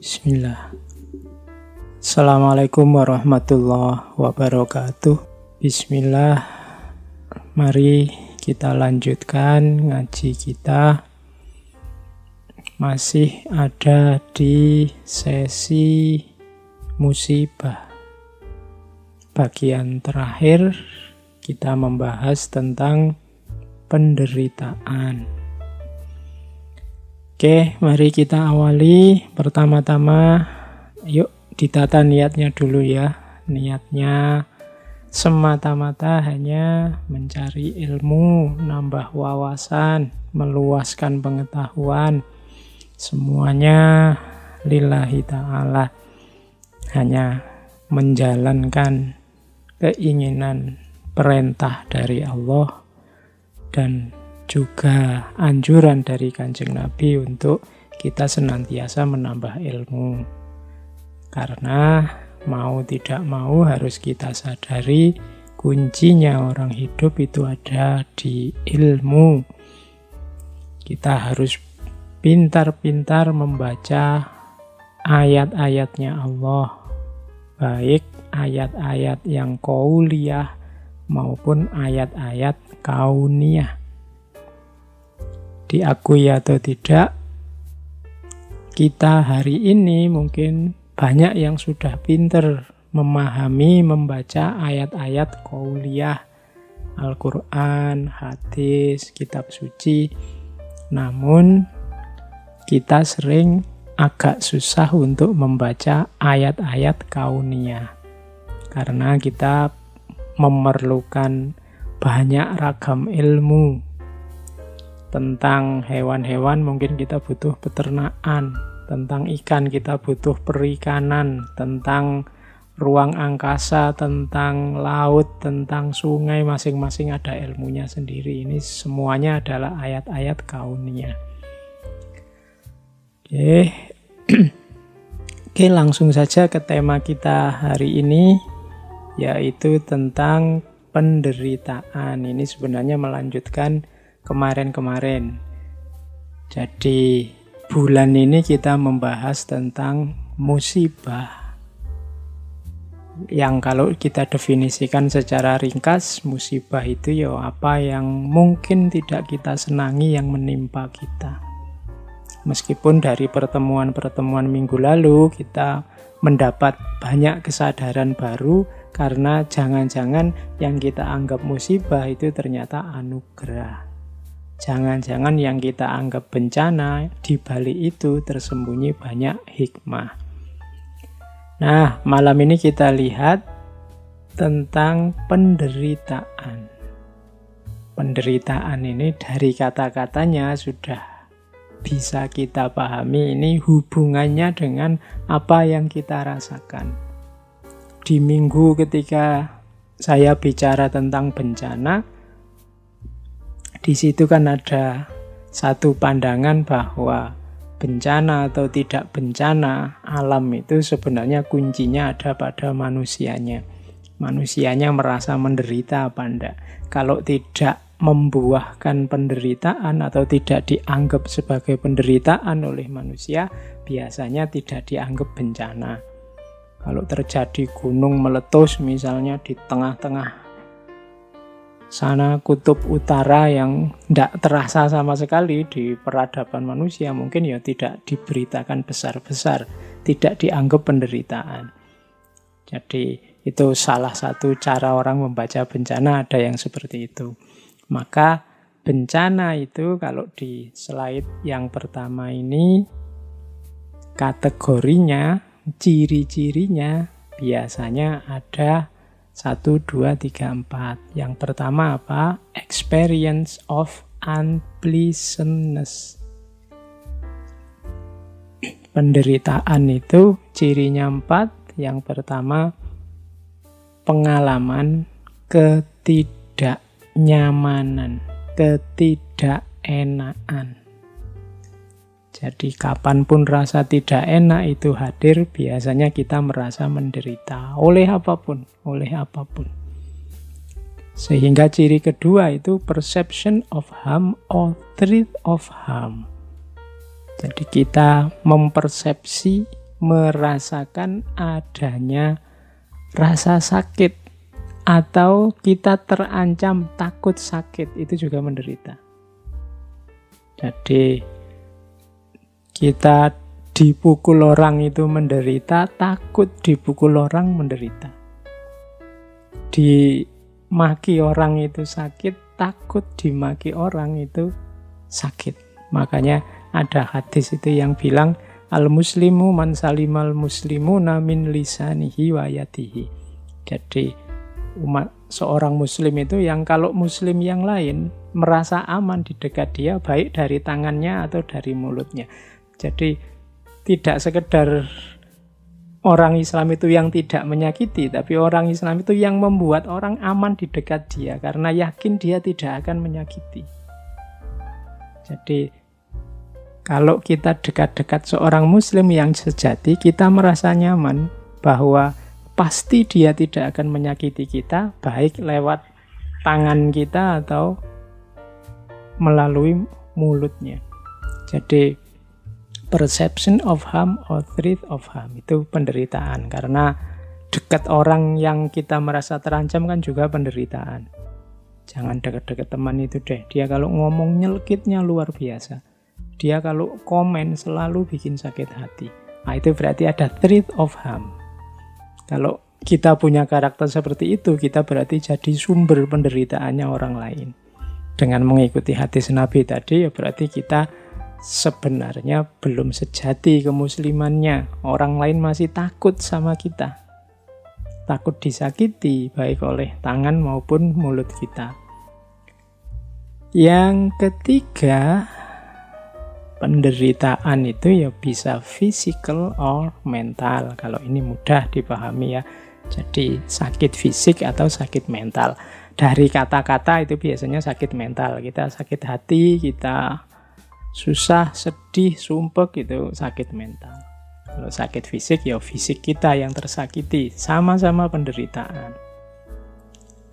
Bismillah. Assalamualaikum warahmatullahi wabarakatuh. Bismillah. Mari kita lanjutkan ngaji kita. Masih ada di sesi musibah. Bagian terakhir kita membahas tentang penderitaan. Oke, mari kita awali. Pertama-tama, yuk ditata niatnya dulu ya. Niatnya semata-mata hanya mencari ilmu, nambah wawasan, meluaskan pengetahuan. Semuanya lillahi ta'ala. Hanya menjalankan keinginan perintah dari Allah dan juga anjuran dari Kanjeng Nabi untuk kita senantiasa menambah ilmu. Karena mau tidak mau harus kita sadari kuncinya orang hidup itu ada di ilmu. Kita harus pintar-pintar membaca ayat-ayatnya Allah. Baik ayat-ayat yang qauliyah maupun ayat-ayat kauniyah. Diakui atau tidak, kita hari ini mungkin banyak yang sudah pinter memahami, membaca ayat-ayat qauliyah, Al-Quran, hadis, kitab suci. Namun, kita sering agak susah untuk membaca ayat-ayat kauniyah. Karena kita memerlukan banyak ragam ilmu. Tentang hewan-hewan mungkin kita butuh peternakan, tentang ikan kita butuh perikanan, tentang ruang angkasa, tentang laut, tentang sungai, masing-masing ada ilmunya sendiri. Ini semuanya adalah ayat-ayat kauniyah. Oke, langsung saja ke tema kita hari ini, yaitu tentang penderitaan. Ini sebenarnya melanjutkan kemarin-kemarin. Jadi bulan ini kita membahas tentang musibah. Yang kalau kita definisikan secara ringkas, musibah itu ya apa yang mungkin tidak kita senangi yang menimpa kita. Meskipun dari pertemuan-pertemuan minggu lalu kita mendapat banyak kesadaran baru karena jangan-jangan yang kita anggap musibah itu ternyata anugerah. Jangan-jangan yang kita anggap bencana, di balik itu tersembunyi banyak hikmah. Nah, malam ini kita lihat tentang penderitaan. Penderitaan ini dari kata-katanya sudah bisa kita pahami ini hubungannya dengan apa yang kita rasakan. Di minggu ketika saya bicara tentang bencana, di situ kan ada satu pandangan bahwa bencana atau tidak bencana alam itu sebenarnya kuncinya ada pada manusianya. Manusianya merasa menderita apa enggak. Kalau tidak membuahkan penderitaan atau tidak dianggap sebagai penderitaan oleh manusia, biasanya tidak dianggap bencana. Kalau terjadi gunung meletus misalnya di tengah-tengah sana kutub utara yang tidak terasa sama sekali di peradaban manusia, mungkin ya tidak diberitakan besar-besar, tidak dianggap penderitaan. Jadi itu salah satu cara orang membaca bencana, ada yang seperti itu. Maka bencana itu kalau di slide yang pertama ini kategorinya, ciri-cirinya biasanya ada 1, 2, 3, 4. Yang pertama apa? Experience of unpleasantness. Penderitaan itu cirinya 4. Yang pertama, pengalaman ketidaknyamanan, ketidakenaan. Jadi kapanpun rasa tidak enak itu hadir, biasanya kita merasa menderita oleh apapun. Sehingga ciri kedua itu perception of harm or threat of harm. Jadi kita mempersepsi merasakan adanya rasa sakit atau kita terancam takut sakit, itu juga menderita. Jadi kita dipukul orang itu menderita, takut dipukul orang menderita. Dimaki orang itu sakit, takut dimaki orang itu sakit. Makanya ada hadis itu yang bilang al-muslimu man salimal muslimuna min lisanihi wa yadihi. Jadi seorang muslim itu yang kalau muslim yang lain merasa aman di dekat dia, baik dari tangannya atau dari mulutnya. Jadi tidak sekedar orang Islam itu yang tidak menyakiti, tapi orang Islam itu yang membuat orang aman di dekat dia karena yakin dia tidak akan menyakiti. Jadi kalau kita dekat-dekat seorang muslim yang sejati, kita merasa nyaman bahwa pasti dia tidak akan menyakiti kita, baik lewat tangan kita atau melalui mulutnya. Jadi perception of harm or threat of harm itu penderitaan. Karena dekat orang yang kita merasa terancam kan juga penderitaan. Jangan dekat-dekat teman itu deh. Dia kalau ngomong nyelkitnya luar biasa. Dia kalau komen selalu bikin sakit hati. Nah, itu berarti ada threat of harm. Kalau kita punya karakter seperti itu, kita berarti jadi sumber penderitaannya orang lain. Dengan mengikuti hadis Nabi tadi, ya berarti kita sebenarnya belum sejati kemuslimannya. Orang lain masih takut sama kita. Takut disakiti, baik oleh tangan maupun mulut kita. Yang ketiga, penderitaan itu ya bisa physical or mental. Kalau ini mudah dipahami ya. Jadi sakit fisik atau sakit mental. Dari kata-kata itu biasanya sakit mental. Kita sakit hati, kita susah, sedih, sumpek, itu sakit mental. Kalau sakit fisik ya fisik kita yang tersakiti. Sama-sama penderitaan.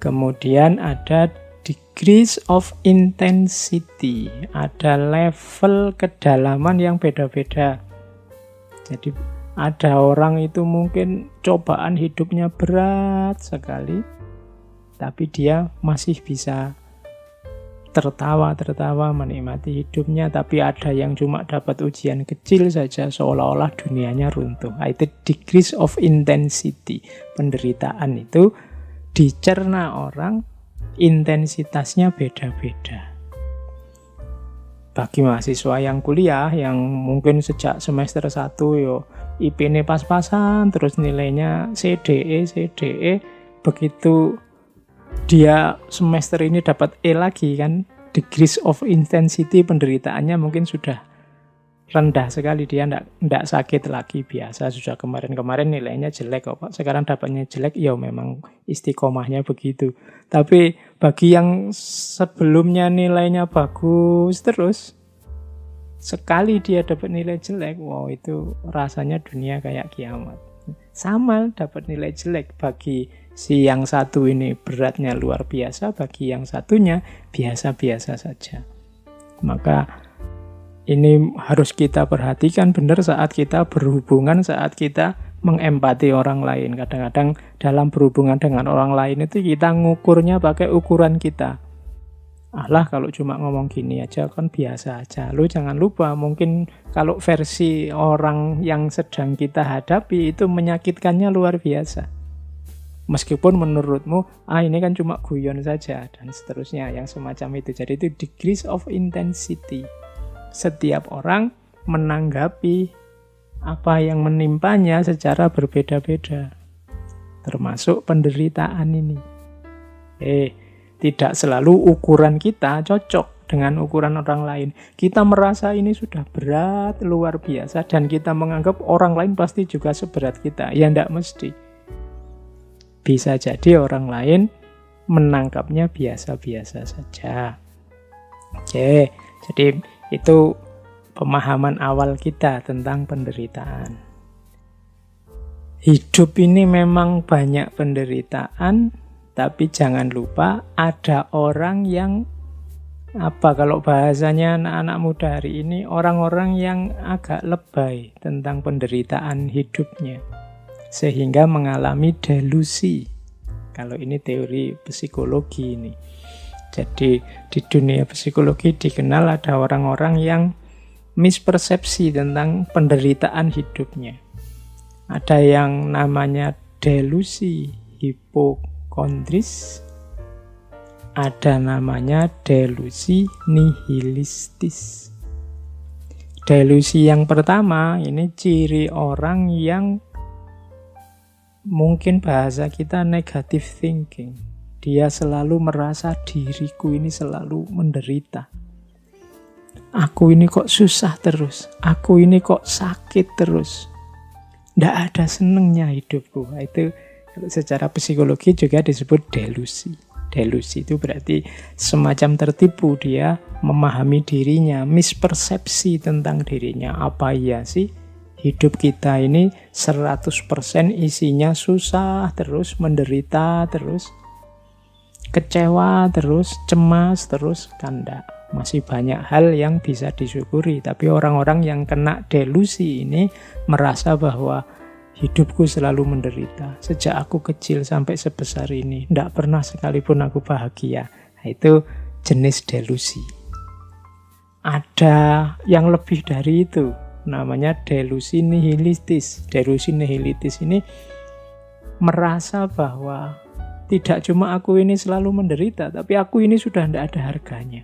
Kemudian ada degrees of intensity, ada level kedalaman yang beda-beda. Jadi ada orang itu mungkin cobaan hidupnya berat sekali, tapi dia masih bisa tertawa menikmati hidupnya. Tapi ada yang cuma dapat ujian kecil saja seolah-olah dunianya runtuh. Itu degrees of intensity. Penderitaan itu dicerna orang, intensitasnya beda-beda. Bagi mahasiswa yang kuliah, yang mungkin sejak semester 1 yo IP-nya pas-pasan, terus nilainya CDE, begitu dia semester ini dapat E lagi kan, degrees of intensity penderitaannya mungkin sudah rendah sekali. Dia enggak sakit lagi, biasa. Sudah kemarin-kemarin nilainya jelek kok, sekarang dapatnya jelek, ya memang istiqomahnya begitu. Tapi bagi yang sebelumnya nilainya bagus terus, sekali dia dapat nilai jelek, wow, itu rasanya dunia kayak kiamat. Sama dapat nilai jelek, bagi si yang satu ini beratnya luar biasa, bagi yang satunya biasa-biasa saja. Maka ini harus kita perhatikan benar saat kita berhubungan, saat kita mengempati orang lain. Kadang-kadang dalam berhubungan dengan orang lain itu kita ngukurnya pakai ukuran kita. Alah, kalau cuma ngomong gini aja kan biasa aja. Lu jangan lupa, mungkin kalau versi orang yang sedang kita hadapi itu menyakitkannya luar biasa. Meskipun menurutmu, ini kan cuma guyon saja, dan seterusnya, yang semacam itu. Jadi itu degrees of intensity. Setiap orang menanggapi apa yang menimpanya secara berbeda-beda. Termasuk penderitaan ini. Tidak selalu ukuran kita cocok dengan ukuran orang lain. Kita merasa ini sudah berat, luar biasa, dan kita menganggap orang lain pasti juga seberat kita. Ya tidak mesti. Bisa jadi orang lain menangkapnya biasa-biasa saja. Oke, jadi itu pemahaman awal kita tentang penderitaan. Hidup ini memang banyak penderitaan, tapi jangan lupa ada orang yang apa kalau bahasanya anak-anak muda hari ini, orang-orang yang agak lebay tentang penderitaan hidupnya, sehingga mengalami delusi. Kalau ini teori psikologi ini. Jadi di dunia psikologi dikenal ada orang-orang yang mispersepsi tentang penderitaan hidupnya. Ada yang namanya delusi hipokondris, ada namanya delusi nihilistis. Delusi yang pertama ini ciri orang yang mungkin bahasa kita negative thinking. Dia selalu merasa diriku ini selalu menderita. Aku ini kok susah terus. Aku ini kok sakit terus. Nggak ada senengnya hidupku. Itu secara psikologi juga disebut delusi. Delusi itu berarti semacam tertipu, dia memahami dirinya, mispersepsi tentang dirinya. Apa iya sih hidup kita ini 100% isinya susah terus, menderita terus, kecewa terus, cemas terus? Kan enggak. Masih banyak hal yang bisa disyukuri. Tapi orang-orang yang kena delusi ini merasa bahwa hidupku selalu menderita. Sejak aku kecil sampai sebesar ini, tidak pernah sekalipun aku bahagia. Nah, itu jenis delusi. Ada yang lebih dari itu, namanya delusi nihilistis. Delusi nihilistis ini merasa bahwa tidak cuma aku ini selalu menderita, tapi aku ini sudah tidak ada harganya.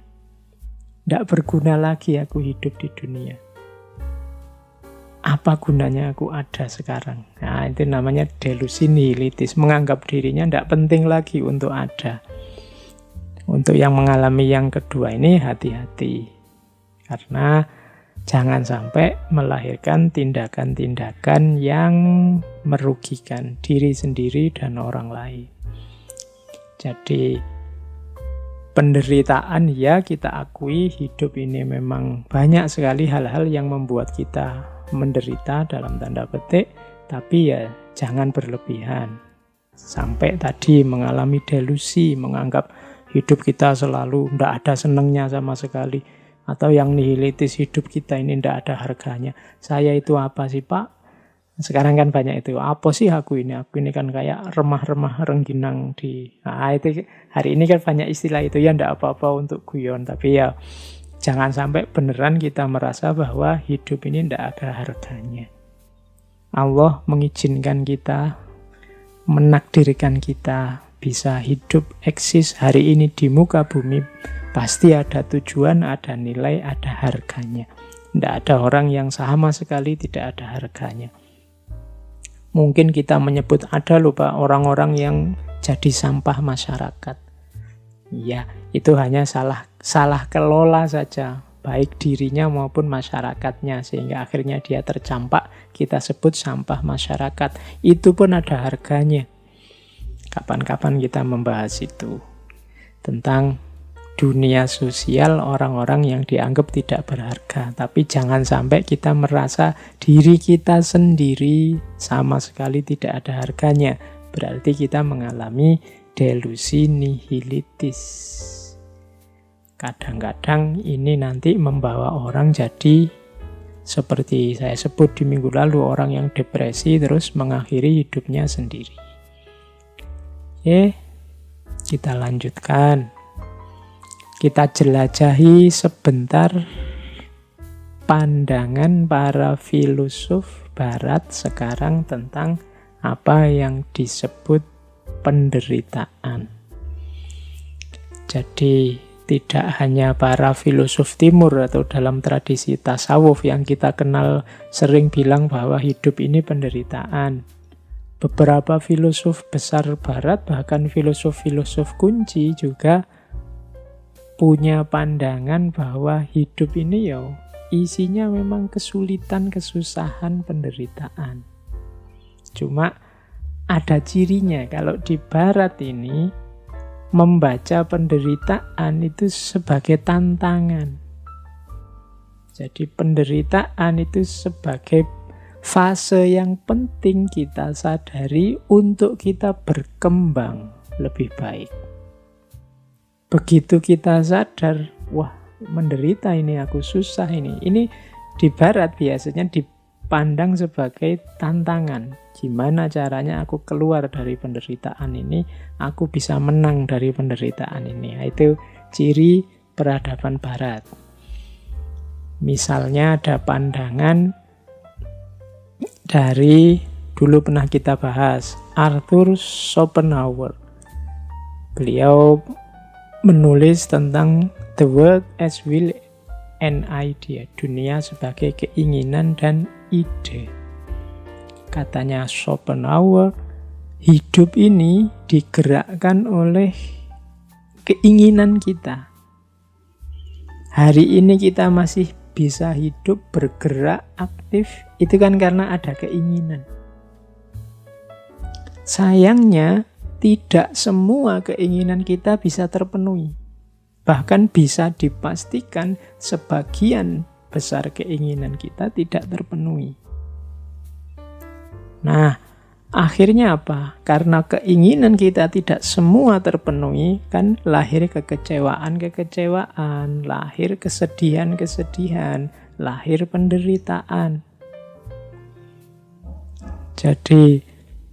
Tidak berguna lagi aku hidup di dunia. Apa gunanya aku ada sekarang? Nah, itu namanya delusi nihilistis. Menganggap dirinya tidak penting lagi untuk ada. Untuk yang mengalami yang kedua ini hati-hati. Karena jangan sampai melahirkan tindakan-tindakan yang merugikan diri sendiri dan orang lain. Jadi penderitaan ya kita akui, hidup ini memang banyak sekali hal-hal yang membuat kita menderita dalam tanda petik, tapi ya jangan berlebihan. Sampai tadi mengalami delusi, menganggap hidup kita selalu tidak ada senangnya sama sekali. Atau yang nihilistis, hidup kita ini tidak ada harganya. Saya itu apa sih Pak? Sekarang kan banyak itu. Apa sih aku ini? Aku ini kan kayak remah-remah rengginang di... Nah, itu hari ini kan banyak istilah itu. Ya tidak apa-apa untuk guyon. Tapi ya jangan sampai beneran kita merasa bahwa hidup ini tidak ada harganya. Allah mengizinkan kita, menakdirkan kita bisa hidup, eksis hari ini di muka bumi. Pasti ada tujuan, ada nilai, ada harganya. Tidak ada orang yang sama sekali tidak ada harganya. Mungkin kita menyebut ada loh Pak, orang-orang yang jadi sampah masyarakat. Ya, itu hanya salah kelola saja, baik dirinya maupun masyarakatnya, sehingga akhirnya dia tercampak, kita sebut sampah masyarakat. Itu pun ada harganya. Kapan-kapan kita membahas itu, tentang dunia sosial orang-orang yang dianggap tidak berharga. Tapi jangan sampai kita merasa diri kita sendiri sama sekali tidak ada harganya. Berarti kita mengalami delusi nihilistis. Kadang-kadang ini nanti membawa orang jadi seperti saya sebut di minggu lalu, orang yang depresi terus mengakhiri hidupnya sendiri. Kita lanjutkan. Kita jelajahi sebentar pandangan para filosof barat sekarang tentang apa yang disebut penderitaan. Jadi tidak hanya para filosof timur atau dalam tradisi tasawuf yang kita kenal sering bilang bahwa hidup ini penderitaan. Beberapa filosof besar barat, bahkan filosof-filosof kunci juga punya pandangan bahwa hidup ini ya isinya memang kesulitan, kesusahan, penderitaan. Cuma ada cirinya. Kalau di barat ini membaca penderitaan itu sebagai tantangan. Jadi penderitaan itu sebagai fase yang penting kita sadari untuk kita berkembang lebih baik. Begitu kita sadar, wah menderita ini, aku susah ini. Ini di barat biasanya dipandang sebagai tantangan. Gimana caranya aku keluar dari penderitaan ini, aku bisa menang dari penderitaan ini. Nah, itu ciri peradaban barat. Misalnya ada pandangan dari, dulu pernah kita bahas, Arthur Schopenhauer. Beliau menulis tentang the world as will and idea, dunia sebagai keinginan dan ide. Katanya Schopenhauer, hidup ini digerakkan oleh keinginan kita. Hari ini kita masih bisa hidup, bergerak, aktif, itu kan karena ada keinginan. Sayangnya, tidak semua keinginan kita bisa terpenuhi. Bahkan bisa dipastikan sebagian besar keinginan kita tidak terpenuhi. Nah, akhirnya apa? Karena keinginan kita tidak semua terpenuhi, kan lahir kekecewaan-kekecewaan, lahir kesedihan-kesedihan, lahir penderitaan. Jadi,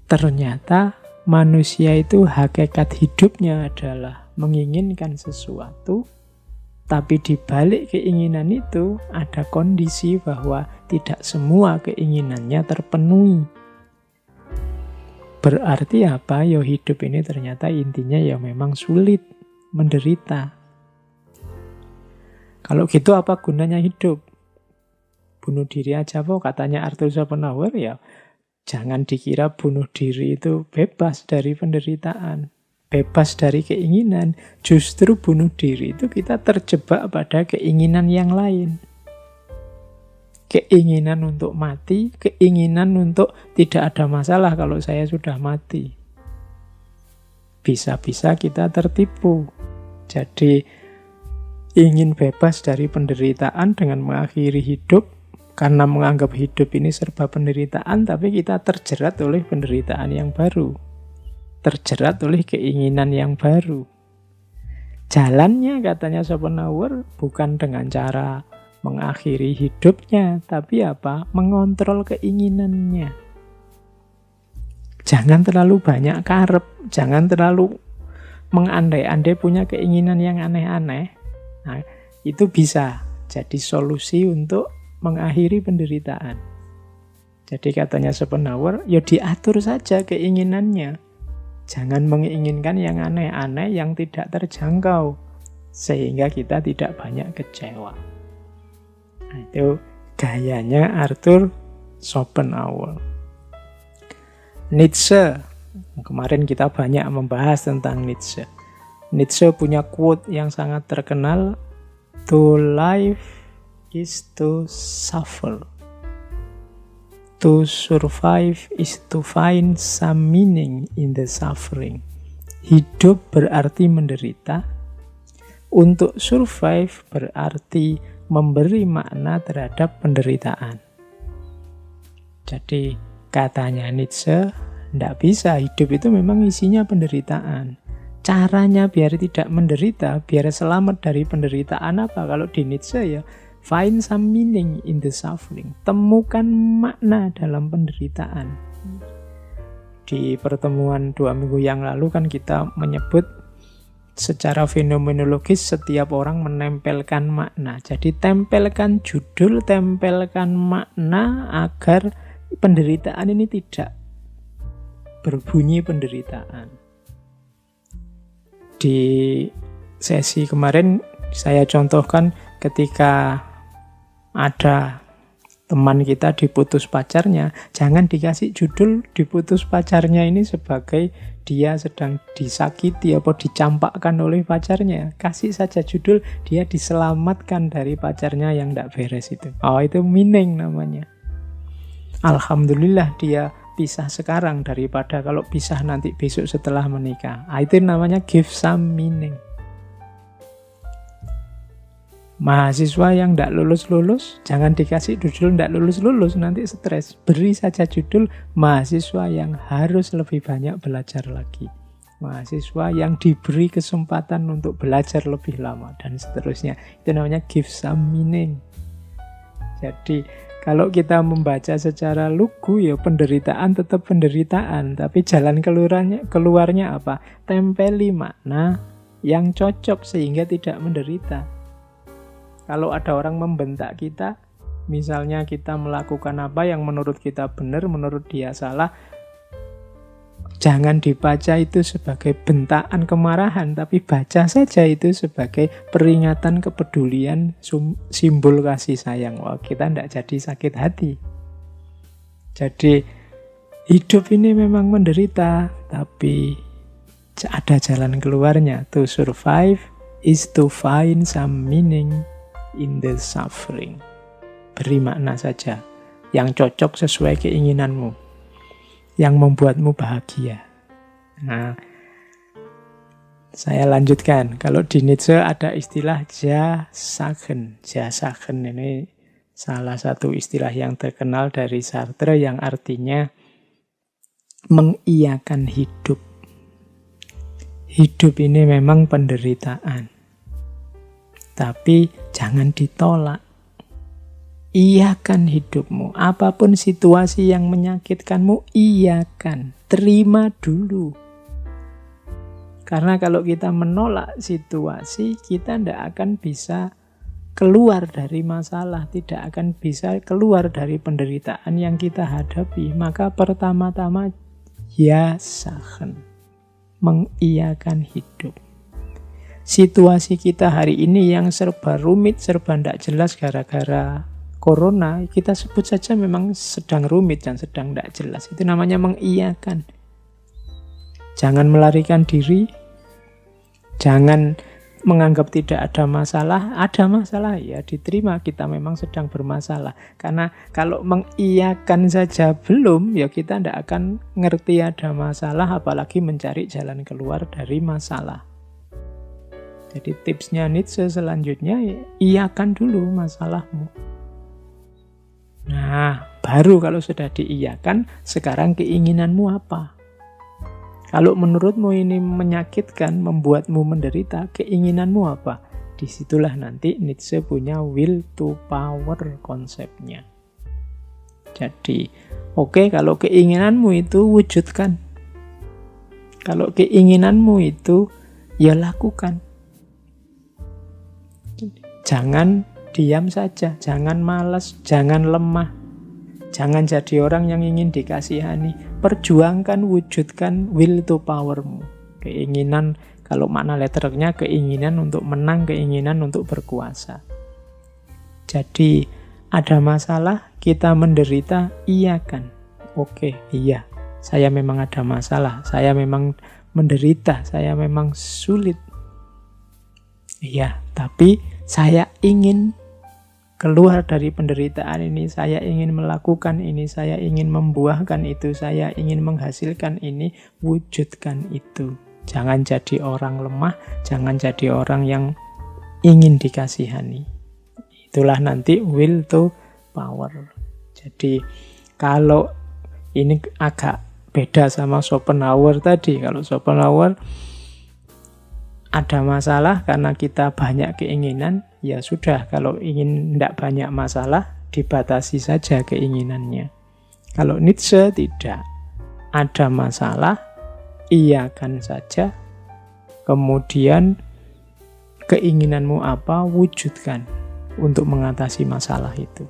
ternyata manusia itu hakikat hidupnya adalah menginginkan sesuatu, tapi di balik keinginan itu ada kondisi bahwa tidak semua keinginannya terpenuhi. Berarti apa? Ya hidup ini ternyata intinya ya memang sulit, menderita. Kalau gitu apa gunanya hidup? Bunuh diri aja kok, katanya Arthur Schopenhauer, ya jangan dikira bunuh diri itu bebas dari penderitaan, bebas dari keinginan. Justru bunuh diri itu kita terjebak pada keinginan yang lain. Keinginan untuk mati, keinginan untuk tidak ada masalah kalau saya sudah mati. Bisa-bisa kita tertipu. Jadi ingin bebas dari penderitaan dengan mengakhiri hidup, karena menganggap hidup ini serba penderitaan, tapi kita terjerat oleh penderitaan yang baru. Terjerat oleh keinginan yang baru. Jalannya, katanya Schopenhauer, bukan dengan cara mengakhiri hidupnya, tapi apa? Mengontrol keinginannya. Jangan terlalu banyak karep, jangan terlalu mengandai-andai punya keinginan yang aneh-aneh. Nah, itu bisa jadi solusi untuk mengakhiri penderitaan. Jadi katanya Schopenhauer, ya diatur saja keinginannya. Jangan menginginkan yang aneh-aneh, yang tidak terjangkau, sehingga kita tidak banyak kecewa. Nah, itu gayanya Arthur Schopenhauer. Nietzsche, kemarin kita banyak membahas tentang Nietzsche. Nietzsche punya quote yang sangat terkenal, "To live is to suffer. To survive is to find some meaning in the suffering." Hidup berarti menderita. Untuk survive berarti memberi makna terhadap penderitaan. Jadi katanya Nietzsche, tidak bisa, hidup itu memang isinya penderitaan. Caranya biar tidak menderita, biar selamat dari penderitaan apa? Kalau di Nietzsche ya, find some meaning in the suffering. Temukan makna dalam penderitaan. Di pertemuan 2 minggu yang lalu kan kita menyebut secara fenomenologis setiap orang menempelkan makna. Jadi tempelkan judul, tempelkan makna agar penderitaan ini tidak berbunyi penderitaan. Di sesi kemarin saya contohkan ketika ada teman kita diputus pacarnya, jangan dikasih judul diputus pacarnya ini sebagai dia sedang disakiti atau dicampakkan oleh pacarnya. Kasih saja judul dia diselamatkan dari pacarnya yang tidak beres itu. Oh, itu meaning namanya. Alhamdulillah dia pisah sekarang daripada kalau pisah nanti besok setelah menikah. Itu namanya give some meaning. Mahasiswa yang tidak lulus-lulus, jangan dikasih judul tidak lulus-lulus, nanti stres. Beri saja judul mahasiswa yang harus lebih banyak belajar lagi. mahasiswa yang diberi kesempatan untuk belajar lebih lama dan seterusnya. Itu namanya give some meaning. Jadi kalau kita membaca secara lugu ya penderitaan tetap penderitaan, tapi jalan keluarnya apa? Tempeli makna yang cocok sehingga tidak menderita. Kalau ada orang membentak kita, misalnya kita melakukan apa yang menurut kita benar, menurut dia salah, jangan dibaca itu sebagai bentaan kemarahan, tapi baca saja itu sebagai peringatan kepedulian, simbol kasih sayang. Wah, kita tidak jadi sakit hati. Jadi hidup ini memang menderita, tapi ada jalan keluarnya. To survive is to find some meaning in the suffering. Beri makna saja yang cocok sesuai keinginanmu, yang membuatmu bahagia. Nah, saya lanjutkan. Kalau di Nietzsche ada istilah Ja-Sagen. Ja-Sagen ini salah satu istilah yang terkenal dari Sartre yang artinya mengiyakan hidup. Hidup ini memang penderitaan, tapi jangan ditolak. Iyakan hidupmu. Apapun situasi yang menyakitkanmu, iyakan. Terima dulu. Karena kalau kita menolak situasi, kita tidak akan bisa keluar dari masalah. Tidak akan bisa keluar dari penderitaan yang kita hadapi. Maka pertama-tama, ya sahen. Mengiyakan hidup. Situasi kita hari ini yang serba rumit, serba tidak jelas gara-gara Corona, kita sebut saja memang sedang rumit dan sedang tidak jelas. Itu namanya mengiyakan. Jangan melarikan diri. Jangan menganggap tidak ada masalah. Ada masalah, ya diterima, kita memang sedang bermasalah. Karena kalau mengiyakan saja belum, ya kita tidak akan ngerti ada masalah, apalagi mencari jalan keluar dari masalah. Jadi tipsnya Nietzsche selanjutnya, ya, iyakan dulu masalahmu. Nah, baru kalau sudah diiyakan, sekarang keinginanmu apa? Kalau menurutmu ini menyakitkan, membuatmu menderita, keinginanmu apa? Disitulah nanti Nietzsche punya will to power konsepnya. Jadi, oke, kalau keinginanmu itu wujudkan. Kalau keinginanmu itu, ya lakukan. Jangan diam saja, jangan malas, jangan lemah. Jangan jadi orang yang ingin dikasihani. Perjuangkan, wujudkan will to powermu. Keinginan, kalau makna letternya keinginan untuk menang, keinginan untuk berkuasa. Jadi, ada masalah, kita menderita, iyakan. Oke, iya, saya memang ada masalah, saya memang menderita, saya memang sulit. Iya, tapi saya ingin keluar dari penderitaan ini, saya ingin melakukan ini, saya ingin membuahkan itu, saya ingin menghasilkan ini, wujudkan itu. Jangan jadi orang lemah, jangan jadi orang yang ingin dikasihani. Itulah nanti will to power. Jadi kalau ini agak beda sama Schopenhauer tadi. Kalau Schopenhauer ada masalah karena kita banyak keinginan, ya sudah, kalau ingin tidak banyak masalah, dibatasi saja keinginannya. Kalau Nietzsche tidak. Ada masalah, iyakan saja, kemudian keinginanmu apa, wujudkan untuk mengatasi masalah itu.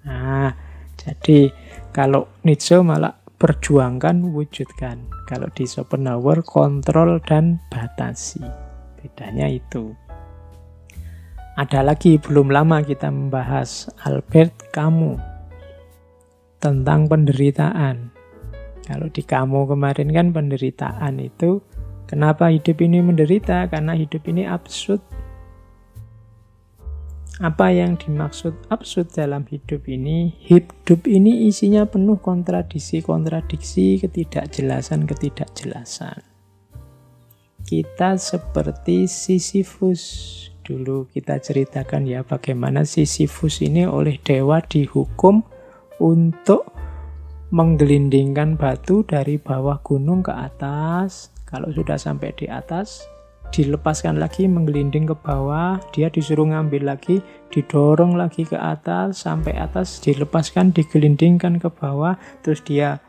Nah, jadi kalau Nietzsche malah perjuangkan, wujudkan. Kalau di Schopenhauer, kontrol dan batasi. Bedanya itu. Ada lagi, belum lama kita membahas Albert Camus tentang penderitaan. Kalau di Camus kemarin kan penderitaan itu, kenapa hidup ini menderita? Karena hidup ini absurd. Apa yang dimaksud absurd dalam hidup ini? Hidup ini isinya penuh kontradiksi-kontradiksi, ketidakjelasan-ketidakjelasan. Kita seperti Sisyphus. Dulu kita ceritakan ya bagaimana Sisyphus ini oleh dewa dihukum untuk menggelindingkan batu dari bawah gunung ke atas, Kalau sudah sampai di atas, dilepaskan lagi, menggelinding ke bawah, dia disuruh ngambil lagi, didorong lagi ke atas, sampai atas, dilepaskan, digelindingkan ke bawah, terus dia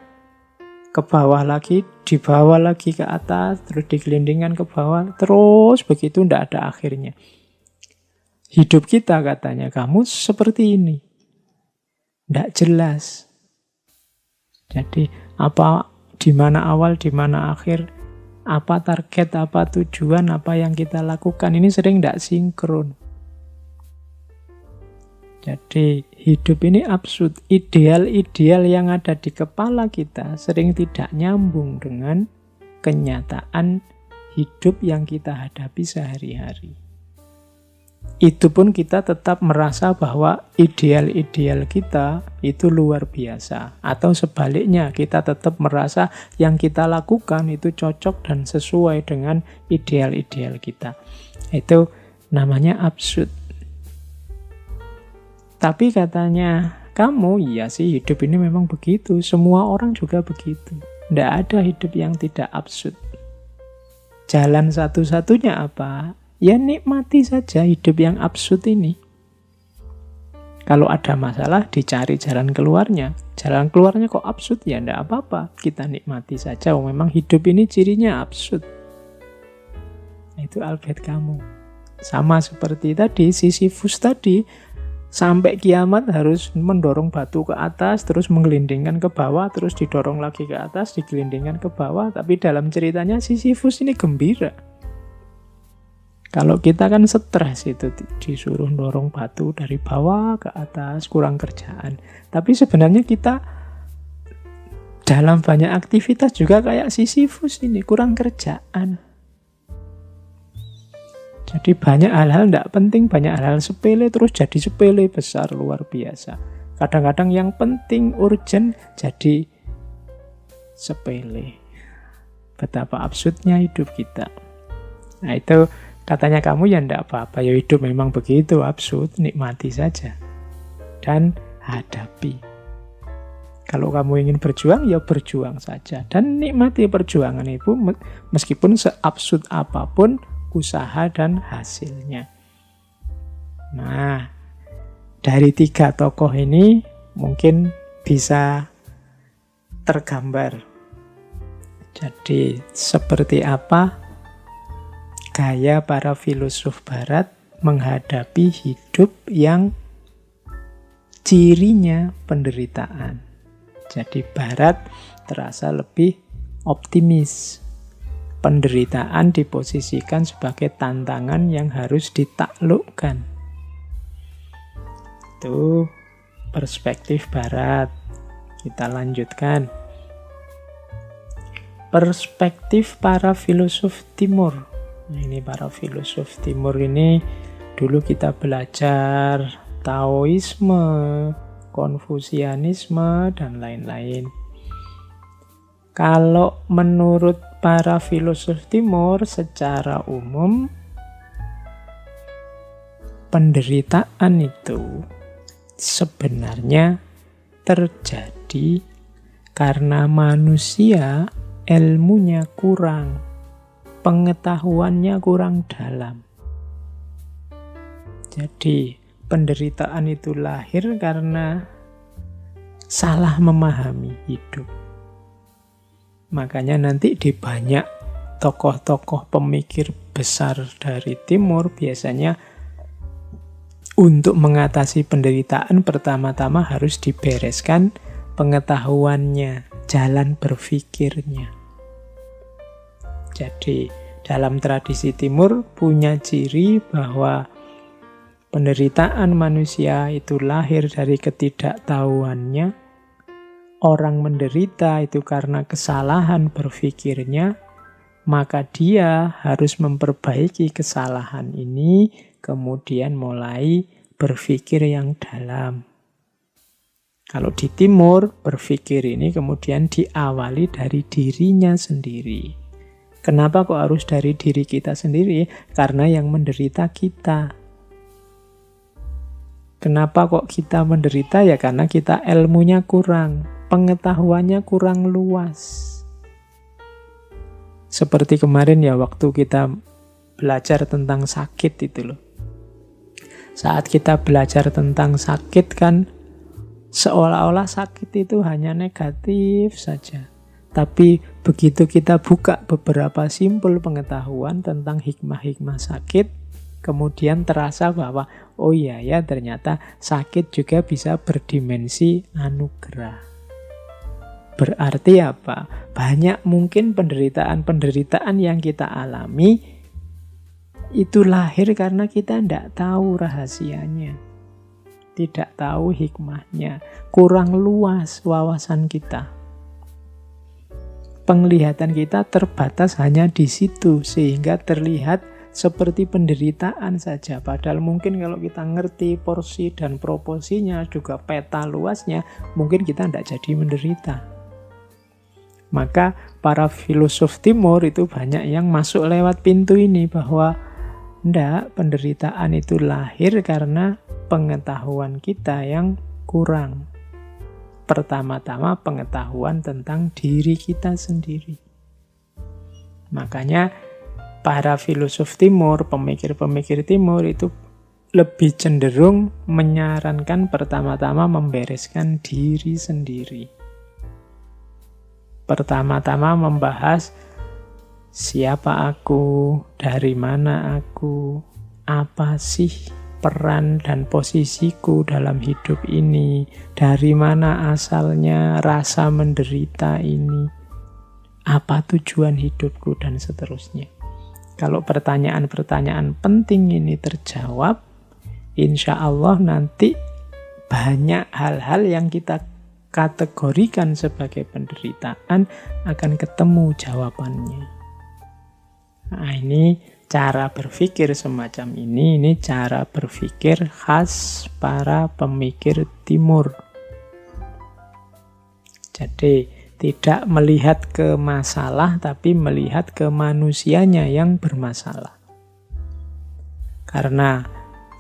ke bawah lagi, dibawa lagi ke atas, terus digelindingkan ke bawah, terus begitu, tidak ada akhirnya. Hidup kita katanya, kamu seperti ini. Tidak jelas. Jadi apa, di mana awal, di mana akhir, apa target, apa tujuan, apa yang kita lakukan, ini sering tidak sinkron. Jadi hidup ini absurd. Ideal-ideal yang ada di kepala kita sering tidak nyambung dengan kenyataan hidup yang kita hadapi sehari-hari. Itu pun kita tetap merasa bahwa ideal-ideal kita itu luar biasa. Atau sebaliknya, kita tetap merasa yang kita lakukan itu cocok dan sesuai dengan ideal-ideal kita. Itu namanya absurd. Tapi katanya, kamu, iya sih hidup ini memang begitu. Semua orang juga begitu. Tidak ada hidup yang tidak absurd. Jalan satu-satunya apa? Ya nikmati saja hidup yang absurd ini. Kalau ada masalah, dicari jalan keluarnya. Jalan keluarnya kok absurd? Ya tidak apa-apa. Kita nikmati saja. Memang hidup ini cirinya absurd. Itu Albert Camus. Sama seperti tadi, Sisyphus tadi. Sampai kiamat harus mendorong batu ke atas, terus menggelindingkan ke bawah, terus didorong lagi ke atas, digelindingkan ke bawah. Tapi dalam ceritanya Sisyphus ini gembira. Kalau kita kan stres, itu disuruh dorong batu dari bawah ke atas, kurang kerjaan. Tapi sebenarnya kita dalam banyak aktivitas juga kayak Sisyphus ini, kurang kerjaan. Jadi banyak hal-hal tidak penting, banyak hal-hal sepele terus jadi sepele besar luar biasa. Kadang-kadang yang penting, urgent, jadi sepele. Betapa absurdnya hidup kita. Nah itu katanya kamu, ya tidak apa-apa, ya hidup memang begitu absurd, nikmati saja. Dan hadapi. Kalau kamu ingin berjuang, ya berjuang saja. Dan nikmati perjuangan itu meskipun seabsurd apapun usaha dan hasilnya. Nah, dari 3 tokoh ini mungkin bisa tergambar. Jadi, seperti apa gaya para filosof barat menghadapi hidup yang cirinya penderitaan. Jadi, barat terasa lebih optimis. Penderitaan diposisikan sebagai tantangan yang harus ditaklukkan. Itu perspektif barat. Kita lanjutkan. Perspektif para filosof timur. Nah, ini para filosof timur ini dulu kita belajar Taoisme, Konfusianisme, dan lain-lain. Kalau menurut para filosof timur secara umum, penderitaan itu sebenarnya terjadi karena manusia ilmunya kurang, pengetahuannya kurang dalam. Jadi penderitaan itu lahir karena salah memahami hidup. Makanya nanti di banyak tokoh-tokoh pemikir besar dari timur biasanya untuk mengatasi penderitaan pertama-tama harus dibereskan pengetahuannya, jalan berpikirnya. Jadi dalam tradisi timur punya ciri bahwa penderitaan manusia itu lahir dari ketidaktahuannya. Orang menderita itu karena kesalahan berpikirnya, maka dia harus memperbaiki kesalahan ini, kemudian mulai berpikir yang dalam. Kalau di timur, berpikir ini kemudian diawali dari dirinya sendiri. Kenapa kok harus dari diri kita sendiri? Karena yang menderita kita. Kenapa kok kita menderita? Ya karena kita ilmunya kurang. Pengetahuannya kurang luas. Seperti kemarin ya, waktu kita belajar tentang sakit itu loh. Saat kita belajar tentang sakit kan, seolah-olah sakit itu hanya negatif saja. Tapi begitu kita buka beberapa simpul pengetahuan tentang hikmah-hikmah sakit, kemudian terasa bahwa oh iya ya, ternyata sakit juga bisa berdimensi anugerah. Berarti apa? Banyak mungkin penderitaan-penderitaan yang kita alami itu lahir karena kita tidak tahu rahasianya, tidak tahu hikmahnya, kurang luas wawasan kita. Penglihatan kita terbatas hanya di situ, sehingga terlihat seperti penderitaan saja. Padahal mungkin kalau kita ngerti porsi dan proporsinya, juga peta luasnya, mungkin kita tidak jadi menderita. Maka para filosof timur itu banyak yang masuk lewat pintu ini, bahwa tidak, penderitaan itu lahir karena pengetahuan kita yang kurang. Pertama-tama pengetahuan tentang diri kita sendiri. Makanya para filosof timur, pemikir-pemikir timur itu lebih cenderung menyarankan pertama-tama membereskan diri sendiri. Pertama-tama membahas siapa aku, dari mana aku, apa sih peran dan posisiku dalam hidup ini, dari mana asalnya rasa menderita ini, apa tujuan hidupku, dan seterusnya. Kalau pertanyaan-pertanyaan penting ini terjawab, insya Allah nanti banyak hal-hal yang kita kategorikan sebagai penderitaan akan ketemu jawabannya. Nah, ini cara berpikir semacam ini cara berpikir khas para pemikir timur. Jadi tidak melihat ke masalah, tapi melihat ke manusianya yang bermasalah. Karena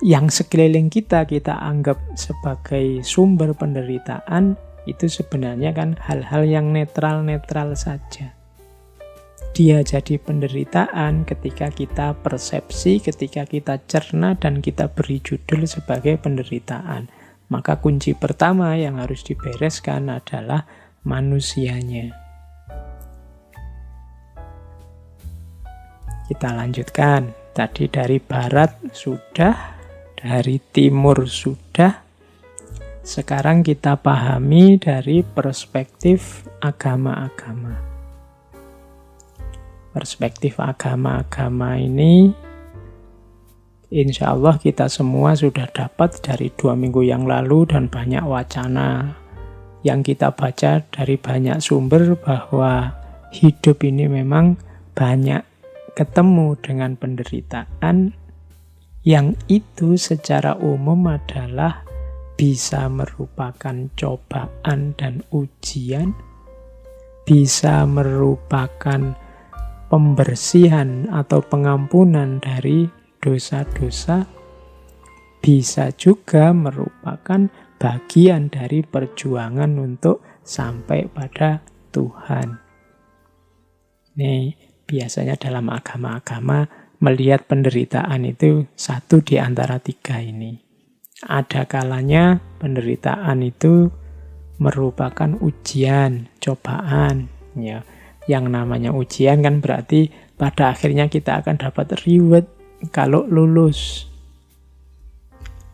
yang sekeliling kita anggap sebagai sumber penderitaan, itu sebenarnya kan hal-hal yang netral-netral saja. Dia jadi penderitaan ketika kita persepsi, ketika kita cerna, dan kita beri judul sebagai penderitaan. Maka kunci pertama yang harus dibereskan adalah manusianya. Kita lanjutkan. Tadi dari barat sudah, dari timur sudah. Sekarang kita pahami dari perspektif agama-agama. Perspektif agama-agama ini insya Allah kita semua sudah dapat dari 2 minggu yang lalu, dan banyak wacana yang kita baca dari banyak sumber bahwa hidup ini memang banyak ketemu dengan penderitaan yang itu secara umum adalah bisa merupakan cobaan dan ujian, bisa merupakan pembersihan atau pengampunan dari dosa-dosa, bisa juga merupakan bagian dari perjuangan untuk sampai pada Tuhan. Ini biasanya dalam agama-agama melihat penderitaan itu satu di antara 3 ini. Ada kalanya penderitaan itu merupakan ujian, cobaan, ya. Yang namanya ujian kan berarti pada akhirnya kita akan dapat reward kalau lulus.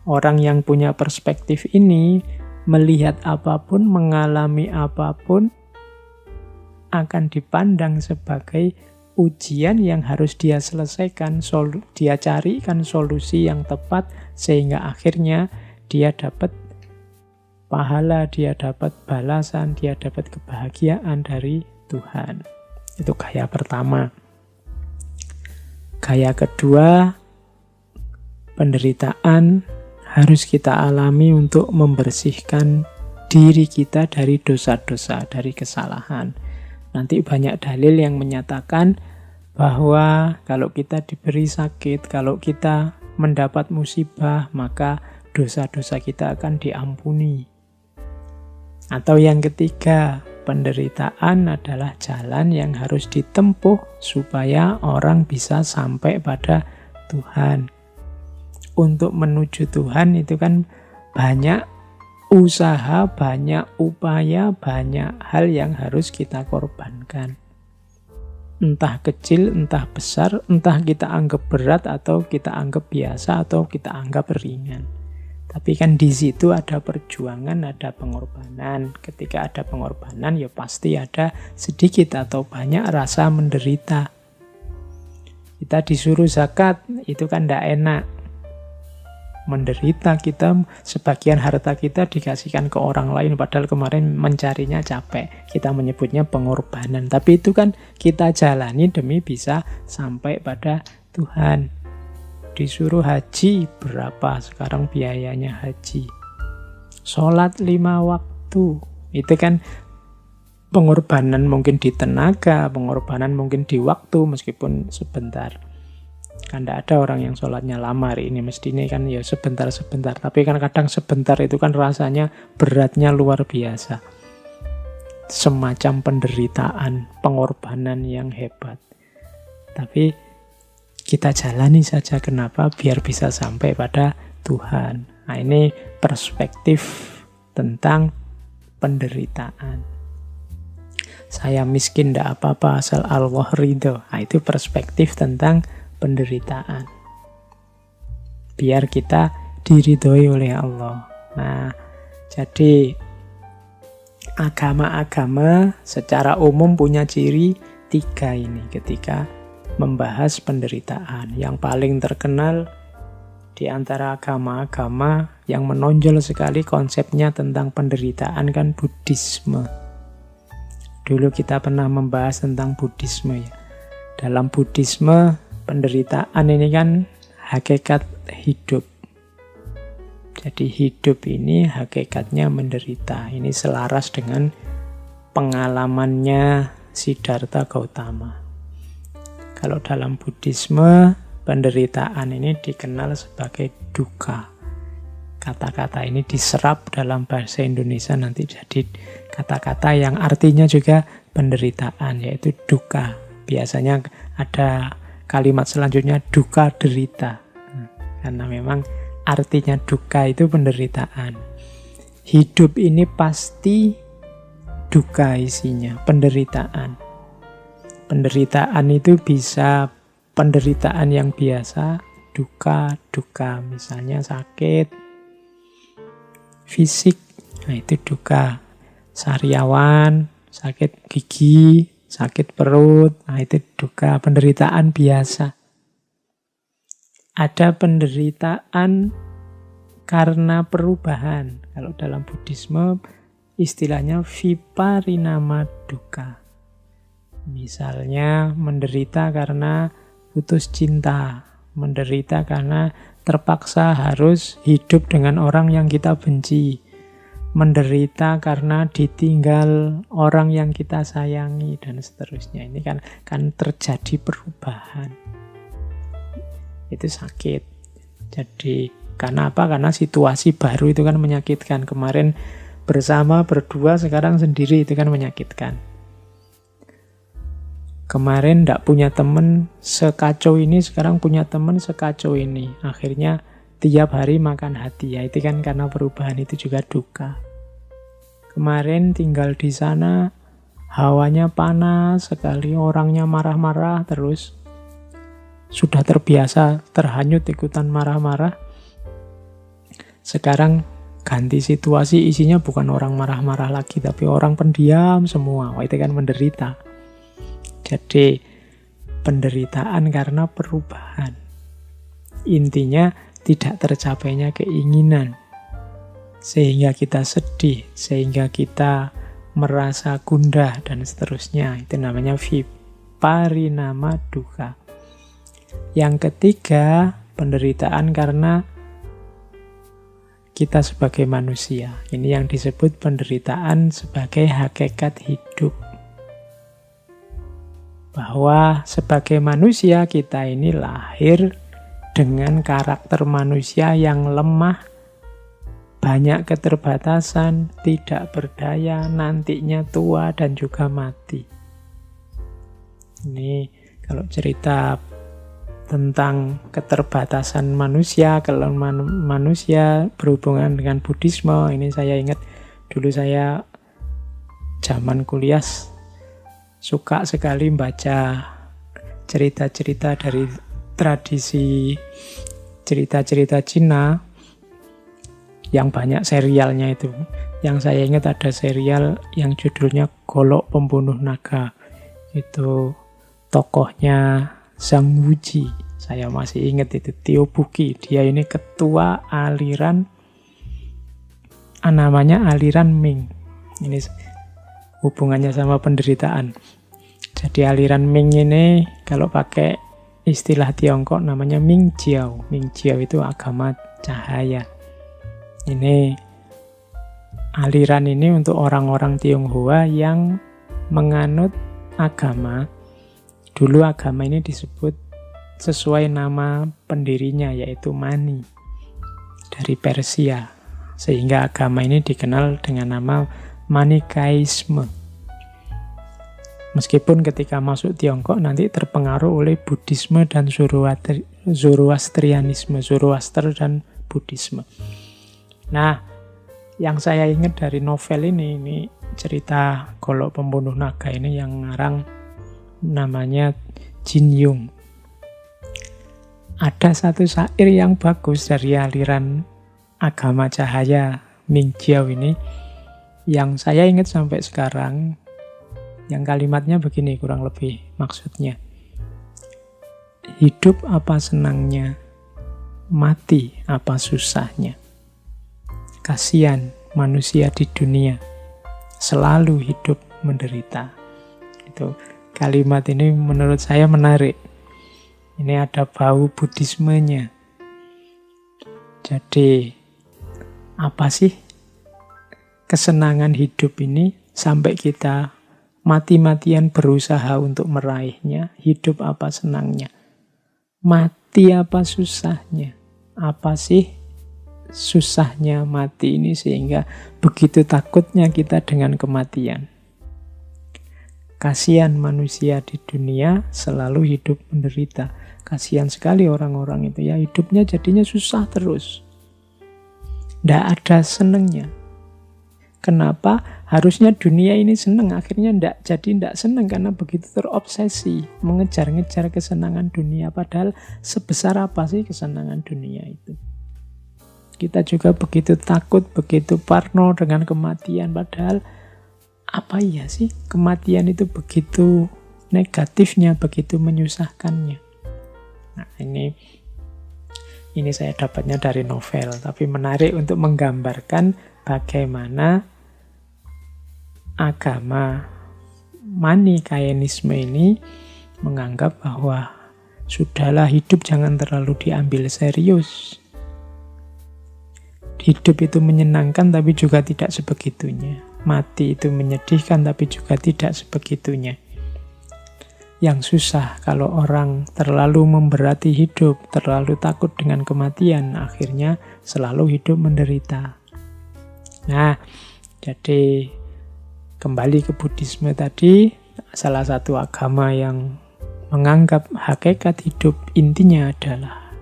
Orang yang punya perspektif ini melihat apapun, mengalami apapun akan dipandang sebagai ujian yang harus dia selesaikan, dia carikan solusi yang tepat sehingga akhirnya dia dapat pahala, dia dapat balasan, dia dapat kebahagiaan dari Tuhan. Itu gaya pertama. Gaya kedua, penderitaan harus kita alami untuk membersihkan diri kita dari dosa-dosa, dari kesalahan. Nanti banyak dalil yang menyatakan bahwa kalau kita diberi sakit, kalau kita mendapat musibah, maka dosa-dosa kita akan diampuni. Atau yang ketiga, penderitaan adalah jalan yang harus ditempuh supaya orang bisa sampai pada Tuhan. Untuk menuju Tuhan itu kan banyak usaha, banyak upaya, banyak hal yang harus kita korbankan. Entah kecil, entah besar, entah kita anggap berat atau kita anggap biasa atau kita anggap ringan. Tapi kan di situ ada perjuangan, ada pengorbanan. Ketika ada pengorbanan ya pasti ada sedikit atau banyak rasa menderita. Kita disuruh zakat, itu kan tidak enak. Menderita kita, sebagian harta kita dikasihkan ke orang lain, padahal kemarin mencarinya capek. Kita menyebutnya pengorbanan. Tapi itu kan kita jalani demi bisa sampai pada Tuhan. Disuruh haji, berapa sekarang biayanya haji? Sholat 5 waktu, itu kan pengorbanan mungkin di tenaga, pengorbanan mungkin di waktu, meskipun sebentar. Kan tidak ada orang yang sholatnya lama hari ini, mestinya kan ya sebentar-sebentar. Tapi kan kadang sebentar itu kan rasanya beratnya luar biasa. Semacam penderitaan, pengorbanan yang hebat. Tapi kita jalani saja, kenapa? Biar bisa sampai pada Tuhan. Nah, ini perspektif tentang penderitaan. Saya miskin tidak apa-apa asal Allah ridho. Nah, itu perspektif tentang penderitaan. Biar kita diridhoi oleh Allah. Nah, jadi agama-agama secara umum punya ciri 3 ini ketika membahas penderitaan. Yang paling terkenal di antara agama-agama yang menonjol sekali konsepnya tentang penderitaan kan Buddhisme. Dulu kita pernah membahas tentang Buddhisme ya. Dalam Buddhisme penderitaan ini kan hakikat hidup. Jadi hidup ini hakikatnya menderita. Ini selaras dengan pengalamannya Siddhartha Gautama. Kalau dalam Buddhisme, penderitaan ini dikenal sebagai dukkha. Kata-kata ini diserap dalam bahasa Indonesia nanti jadi kata-kata yang artinya juga penderitaan, yaitu dukkha. Biasanya ada kalimat selanjutnya dukkha derita. Karena memang artinya dukkha itu penderitaan. Hidup ini pasti dukkha isinya, penderitaan. Penderitaan itu bisa penderitaan yang biasa, duka, misalnya sakit fisik, nah itu duka. Sariawan, sakit gigi, sakit perut, nah itu duka, penderitaan biasa. Ada penderitaan karena perubahan. Kalau dalam Buddhisme istilahnya viparinama dukkha. Misalnya menderita karena putus cinta, menderita karena terpaksa harus hidup dengan orang yang kita benci, menderita karena ditinggal orang yang kita sayangi, dan seterusnya. Ini kan terjadi perubahan. Itu sakit. Jadi karena apa? Karena situasi baru itu kan menyakitkan. Kemarin bersama, berdua, sekarang sendiri, itu kan menyakitkan. Kemarin tidak punya teman sekacau ini, sekarang punya teman sekacau ini. Akhirnya tiap hari makan hati. Ya, itu kan karena perubahan, itu juga duka. Kemarin tinggal di sana, hawanya panas sekali, orangnya marah-marah terus. Sudah terbiasa terhanyut ikutan marah-marah. Sekarang ganti situasi, isinya bukan orang marah-marah lagi, tapi orang pendiam semua. Wah, itu kan menderita. Jadi penderitaan karena perubahan. Intinya tidak tercapainya keinginan. Sehingga kita sedih, sehingga kita merasa gundah, dan seterusnya. Itu namanya viparinama dukkha. Yang ketiga, penderitaan karena kita sebagai manusia. Ini yang disebut penderitaan sebagai hakikat hidup. Bahwa sebagai manusia kita ini lahir dengan karakter manusia yang lemah, banyak keterbatasan, tidak berdaya, nantinya tua dan juga mati. Ini kalau cerita tentang keterbatasan manusia, kalau manusia berhubungan dengan Buddhisme, ini saya ingat dulu saya zaman kuliah suka sekali baca cerita-cerita dari tradisi cerita-cerita Cina yang banyak serialnya itu. Yang saya ingat ada serial yang judulnya Golok Pembunuh Naga. Itu tokohnya Zhang Wuji. Saya masih ingat itu, Tio Buki. Dia ini ketua aliran, namanya aliran Ming. Ini hubungannya sama penderitaan. Jadi aliran Ming ini kalau pakai istilah Tiongkok namanya Ming Jiao. Ming Jiao itu agama cahaya. Ini aliran ini untuk orang-orang Tionghoa yang menganut agama. Dulu agama ini disebut sesuai nama pendirinya, yaitu Mani, dari Persia. Sehingga agama ini dikenal dengan nama Manikaisme. Meskipun ketika masuk Tiongkok nanti terpengaruh oleh Buddhisme dan Zoroastrianisme, Zoroaster dan Buddhisme. Nah, yang saya ingat dari novel ini cerita Golok Pembunuh Naga ini yang ngarang namanya Jin Yung. Ada satu syair yang bagus dari aliran agama cahaya Ming Jiao ini yang saya ingat sampai sekarang, yang kalimatnya begini kurang lebih maksudnya. Hidup apa senangnya, mati apa susahnya. Kasihan manusia di dunia, selalu hidup menderita. Itu kalimat ini menurut saya menarik. Ini ada bau Buddhismenya. Jadi, apa sih kesenangan hidup ini sampai kita mati-matian berusaha untuk meraihnya? Hidup apa senangnya? Mati apa susahnya? Apa sih susahnya mati ini sehingga begitu takutnya kita dengan kematian? Kasihan manusia di dunia selalu hidup menderita. Kasihan sekali orang-orang itu ya, hidupnya jadinya susah terus. Nggak ada senengnya. Kenapa? Harusnya dunia ini seneng, akhirnya nggak seneng karena begitu terobsesi mengejar-ngejar kesenangan dunia. Padahal sebesar apa sih kesenangan dunia itu? Kita juga begitu takut, begitu parno dengan kematian. Padahal apa iya sih kematian itu begitu negatifnya, begitu menyusahkannya. Nah ini saya dapatnya dari novel, tapi menarik untuk menggambarkan bagaimana agama Manikaisme ini menganggap bahwa sudahlah hidup jangan terlalu diambil serius. Hidup itu menyenangkan tapi juga tidak sebegitunya. Mati itu menyedihkan tapi juga tidak sebegitunya. Yang susah kalau orang terlalu memberati hidup, terlalu takut dengan kematian, akhirnya selalu hidup menderita. Nah, jadi kembali ke Buddhisme tadi, salah satu agama yang menganggap hakikat hidup intinya adalah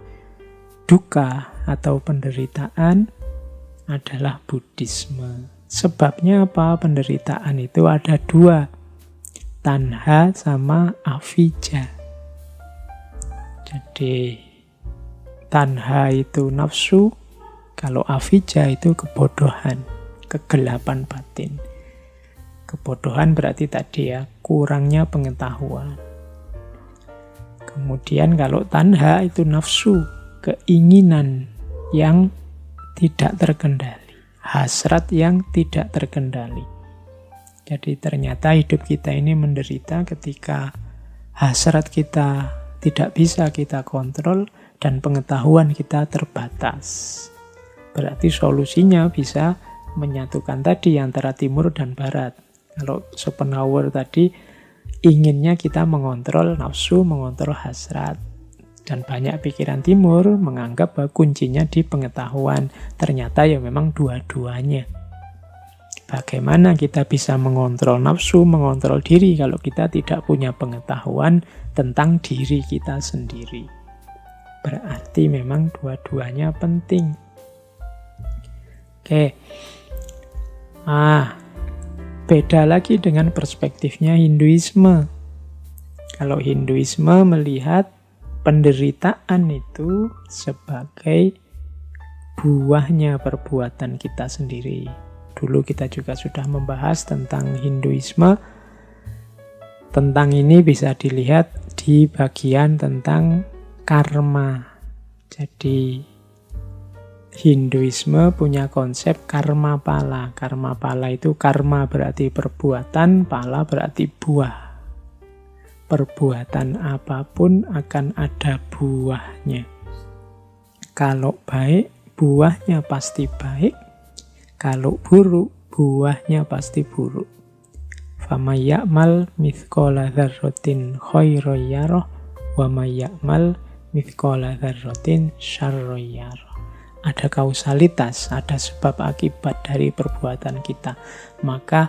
duka atau penderitaan adalah Buddhisme. Sebabnya apa? Penderitaan itu ada dua, tanha sama avijja. Jadi tanha itu nafsu, kalau avijja itu kebodohan, kegelapan batin. Kebodohan berarti tadi ya, kurangnya pengetahuan. Kemudian kalau tanha itu nafsu, keinginan yang tidak terkendali, hasrat yang tidak terkendali. Jadi ternyata hidup kita ini menderita ketika hasrat kita tidak bisa kita kontrol dan pengetahuan kita terbatas. Berarti solusinya bisa menyatukan tadi antara timur dan barat. Kalau Schopenhauer tadi inginnya kita mengontrol nafsu, mengontrol hasrat. Dan banyak pikiran timur menganggap bahwa kuncinya di pengetahuan. Ternyata ya memang dua-duanya. Bagaimana kita bisa mengontrol nafsu, mengontrol diri kalau kita tidak punya pengetahuan tentang diri kita sendiri. Berarti memang dua-duanya penting. Oke. Beda lagi dengan perspektifnya Hinduisme. Kalau Hinduisme melihat penderitaan itu sebagai buahnya perbuatan kita sendiri. Dulu kita juga sudah membahas tentang Hinduisme. Tentang ini bisa dilihat di bagian tentang karma. Jadi Hinduisme punya konsep karma pala. Karma pala itu karma berarti perbuatan, pala berarti buah. Perbuatan apapun akan ada buahnya. Kalau baik, buahnya pasti baik. Kalau buruk, buahnya pasti buruk. Faman ya'mal mithqala dzarratin khairan yarah wa may ya'mal mithqala dzarratin syarran yarah. Ada kausalitas, ada sebab akibat dari perbuatan kita. Maka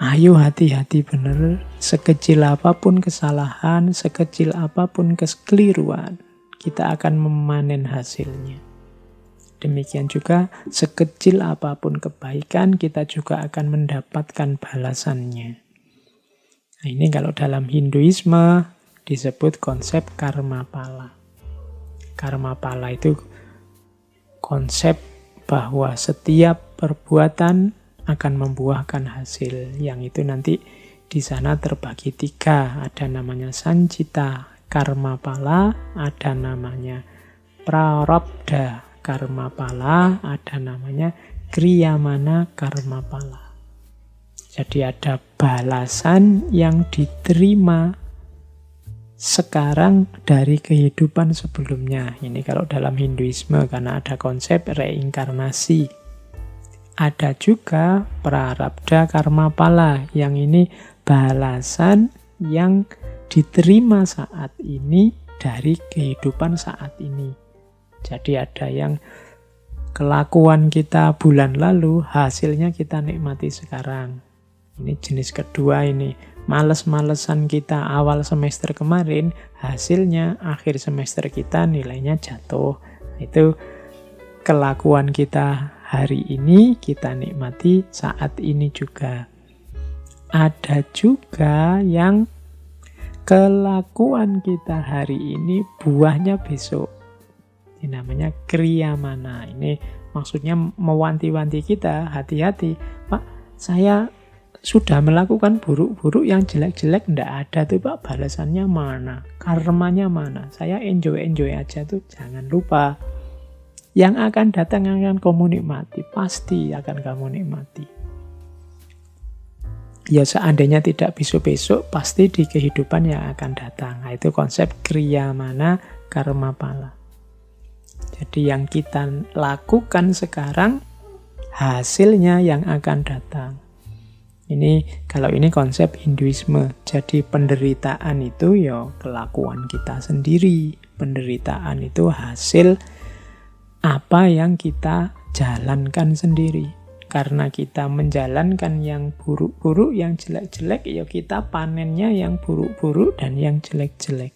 ayo hati-hati benar, sekecil apapun kesalahan, sekecil apapun kekeliruan, kita akan memanen hasilnya. Demikian juga sekecil apapun kebaikan, kita juga akan mendapatkan balasannya. Nah, ini kalau dalam Hinduisme disebut konsep karma pala. Karma pala itu konsep bahwa setiap perbuatan akan membuahkan hasil, yang itu nanti di sana terbagi 3. Ada namanya sancita karma pala, ada namanya prarabdha karma pala, ada namanya kriyamana karma pala. Jadi ada balasan yang diterima sekarang dari kehidupan sebelumnya. Ini kalau dalam Hinduisme, karena ada konsep reinkarnasi. Ada juga prarabdha karma pala, yang ini balasan yang diterima saat ini dari kehidupan saat ini. Jadi ada yang kelakuan kita bulan lalu, hasilnya kita nikmati sekarang. Ini jenis kedua ini. Males-malesan kita awal semester kemarin, hasilnya akhir semester kita nilainya jatuh. Itu kelakuan kita hari ini, kita nikmati saat ini juga. Ada juga yang kelakuan kita hari ini, buahnya besok. Ini namanya kriyamana. Ini maksudnya mewanti-wanti kita, hati-hati. Pak, saya sudah melakukan buruk-buruk, yang jelek-jelek ndak ada tuh Pak, balasannya mana? Karmanya mana? Saya enjoy-enjoy aja tuh, jangan lupa. Yang akan datang akan kamu nikmati, pasti akan kamu nikmati. Ya seandainya tidak besok-besok, pasti di kehidupan yang akan datang. Nah, itu konsep kriyamana karma pala. Jadi yang kita lakukan sekarang, hasilnya yang akan datang. Ini kalau ini konsep Hinduisme. Jadi penderitaan itu ya kelakuan kita sendiri. Penderitaan itu hasil apa yang kita jalankan sendiri. Karena kita menjalankan yang buruk-buruk, yang jelek-jelek, ya kita panennya yang buruk-buruk dan yang jelek-jelek.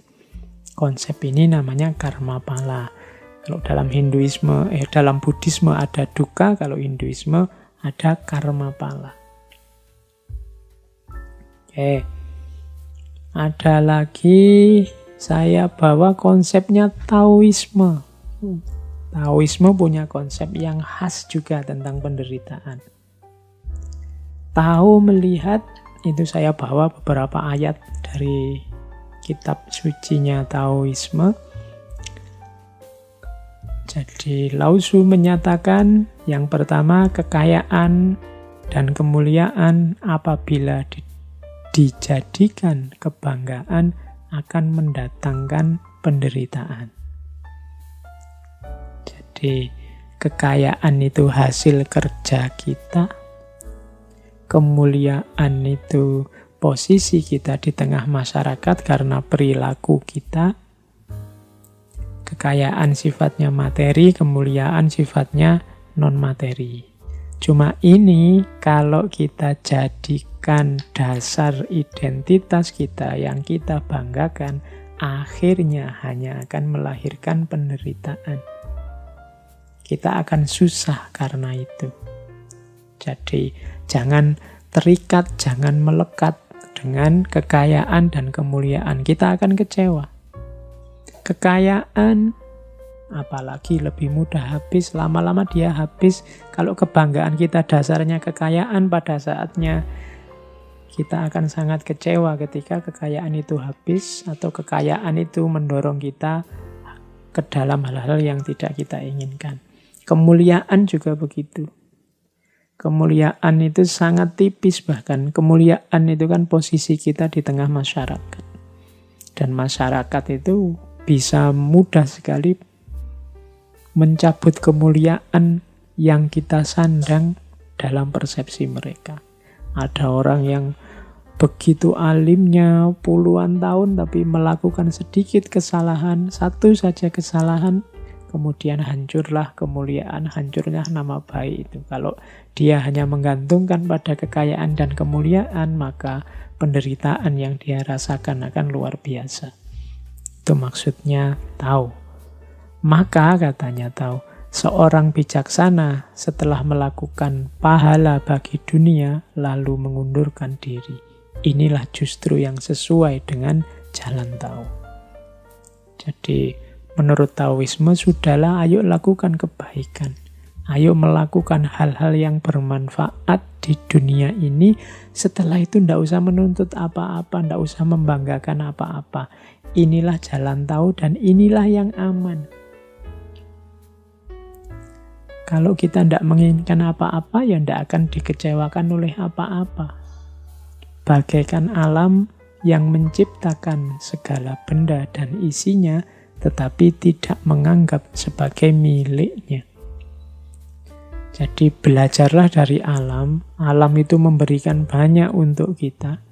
Konsep ini namanya karma pala. Kalau dalam Hinduisme, dalam Buddhisme ada dukkha, kalau Hinduisme ada karma pala. Oke. Ada lagi saya bawa konsepnya Taoisme. Taoisme punya konsep yang khas juga tentang penderitaan. Tao melihat, itu saya bawa beberapa ayat dari kitab sucinya Taoisme. Jadi Lao Tzu menyatakan yang pertama, kekayaan dan kemuliaan apabila dijadikan kebanggaan akan mendatangkan penderitaan. Jadi kekayaan itu hasil kerja kita, kemuliaan itu posisi kita di tengah masyarakat karena perilaku kita, Kekayaan sifatnya materi, kemuliaan sifatnya non-materi. Cuma ini kalau kita jadikan dasar identitas kita yang kita banggakan, akhirnya hanya akan melahirkan penderitaan. Kita akan susah karena itu. Jadi jangan terikat, jangan melekat dengan kekayaan dan kemuliaan. Kita akan kecewa. Kekayaan apalagi lebih mudah habis, lama-lama dia habis. Kalau kebanggaan kita dasarnya kekayaan, pada saatnya kita akan sangat kecewa ketika kekayaan itu habis atau kekayaan itu mendorong kita ke dalam hal-hal yang tidak kita inginkan. Kemuliaan juga begitu. Kemuliaan itu sangat tipis, bahkan kemuliaan itu kan posisi kita di tengah masyarakat. Dan masyarakat itu bisa mudah sekali mencabut kemuliaan yang kita sandang dalam persepsi mereka. Ada orang yang begitu alimnya puluhan tahun tapi melakukan sedikit kesalahan, satu saja kesalahan, kemudian hancurlah kemuliaan, hancurnya nama baik itu. Kalau dia hanya menggantungkan pada kekayaan dan kemuliaan, maka penderitaan yang dia rasakan akan luar biasa. Itu maksudnya tahu. Maka katanya tahu, seorang bijaksana setelah melakukan pahala bagi dunia lalu mengundurkan diri. Inilah justru yang sesuai dengan jalan tahu. Jadi menurut Taoisme, sudahlah, ayo lakukan kebaikan. Ayo melakukan hal-hal yang bermanfaat di dunia ini. Setelah itu tidak usah menuntut apa-apa, tidak usah membanggakan apa-apa. Inilah jalan tahu dan inilah yang aman. Kalau kita tidak menginginkan apa-apa, ya tidak akan dikecewakan oleh apa-apa. Bagaikan alam yang menciptakan segala benda dan isinya, tetapi tidak menganggap sebagai miliknya. Jadi belajarlah dari alam. Alam itu memberikan banyak untuk kita,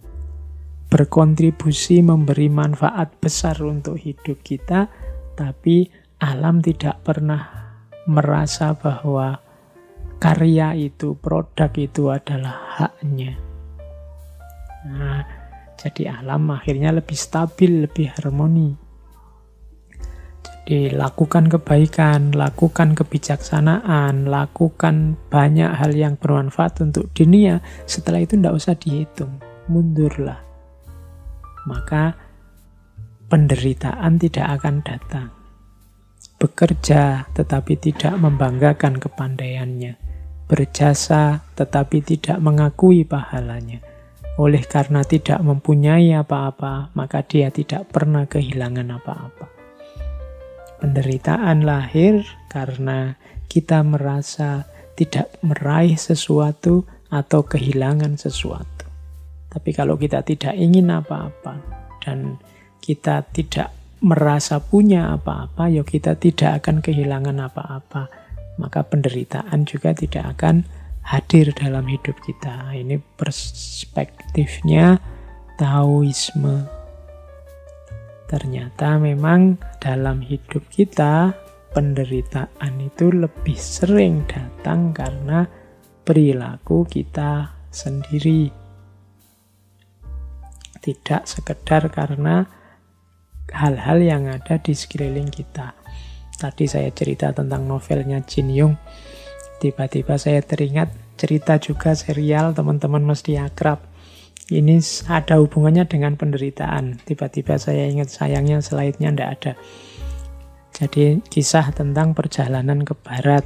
berkontribusi, memberi manfaat besar untuk hidup kita, tapi alam tidak pernah merasa bahwa karya itu, produk itu adalah haknya. Nah, jadi alam akhirnya lebih stabil, lebih harmoni. Jadi lakukan kebaikan, lakukan kebijaksanaan, lakukan banyak hal yang bermanfaat untuk dunia. Setelah itu tidak usah dihitung, mundurlah. Maka penderitaan tidak akan datang. Bekerja tetapi tidak membanggakan kepandaiannya. Berjasa tetapi tidak mengakui pahalanya. Oleh karena tidak mempunyai apa-apa, maka dia tidak pernah kehilangan apa-apa. Penderitaan lahir karena kita merasa tidak meraih sesuatu atau kehilangan sesuatu. Tapi kalau kita tidak ingin apa-apa dan kita tidak merasa punya apa-apa, ya kita tidak akan kehilangan apa-apa. Maka penderitaan juga tidak akan hadir dalam hidup kita. Ini perspektifnya Taoisme. Ternyata memang dalam hidup kita penderitaan itu lebih sering datang karena perilaku kita sendiri. Tidak sekedar karena hal-hal yang ada di sekeliling kita. Tadi saya cerita tentang novelnya Jin Young. Tiba-tiba saya teringat cerita juga serial, teman-teman mesti akrab. Ini ada hubungannya dengan penderitaan. Tiba-tiba saya ingat, sayangnya slide-nya tidak ada. Jadi kisah tentang perjalanan ke barat.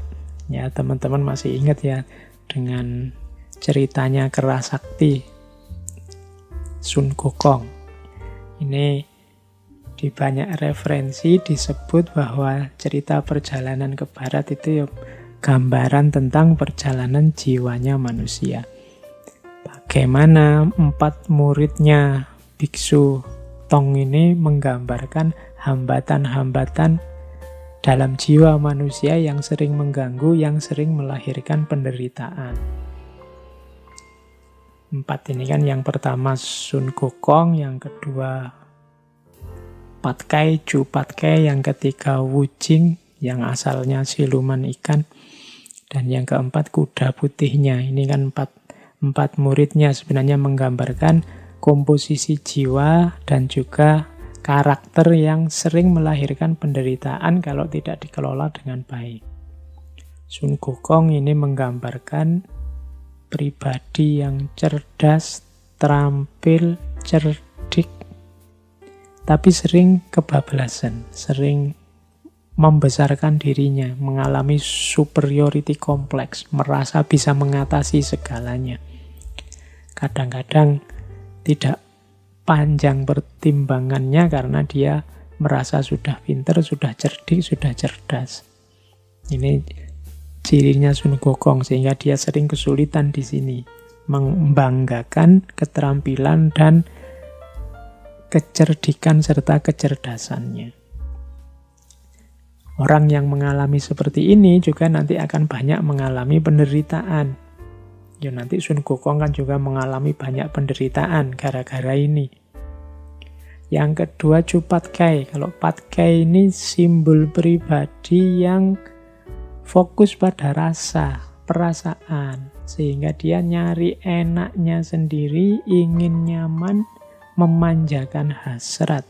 Ya, teman-teman masih ingat ya dengan ceritanya Kera Sakti Sun Gokong. Ini di banyak referensi disebut bahwa cerita perjalanan ke barat itu ya gambaran tentang perjalanan jiwanya manusia. Bagaimana 4 muridnya Biksu Tong ini menggambarkan hambatan-hambatan dalam jiwa manusia yang sering mengganggu, yang sering melahirkan penderitaan. 4 ini kan, yang pertama Sun Gokong, yang kedua Patkai, Ju Patkai, yang ketiga Wujing, yang asalnya siluman ikan, dan yang keempat kuda putihnya. Ini kan empat muridnya, sebenarnya menggambarkan komposisi jiwa dan juga karakter yang sering melahirkan penderitaan kalau tidak dikelola dengan baik. Sun Gokong ini menggambarkan pribadi yang cerdas, terampil, cerdik, tapi sering kebablasan, sering membesarkan dirinya, mengalami superiority complex, merasa bisa mengatasi segalanya. Kadang-kadang tidak panjang pertimbangannya karena dia merasa sudah pintar, sudah cerdik, sudah cerdas. Ini cirinya Sun Gokong, sehingga dia sering kesulitan di sini membanggakan keterampilan dan kecerdikan serta kecerdasannya. Orang yang mengalami seperti ini juga nanti akan banyak mengalami penderitaan. Ya nanti Sun Gokong kan juga mengalami banyak penderitaan gara-gara ini. Yang kedua Ju Patkai. Kalau Patkai ini simbol pribadi yang fokus pada rasa, perasaan. Sehingga dia nyari enaknya sendiri, ingin nyaman, memanjakan hasrat.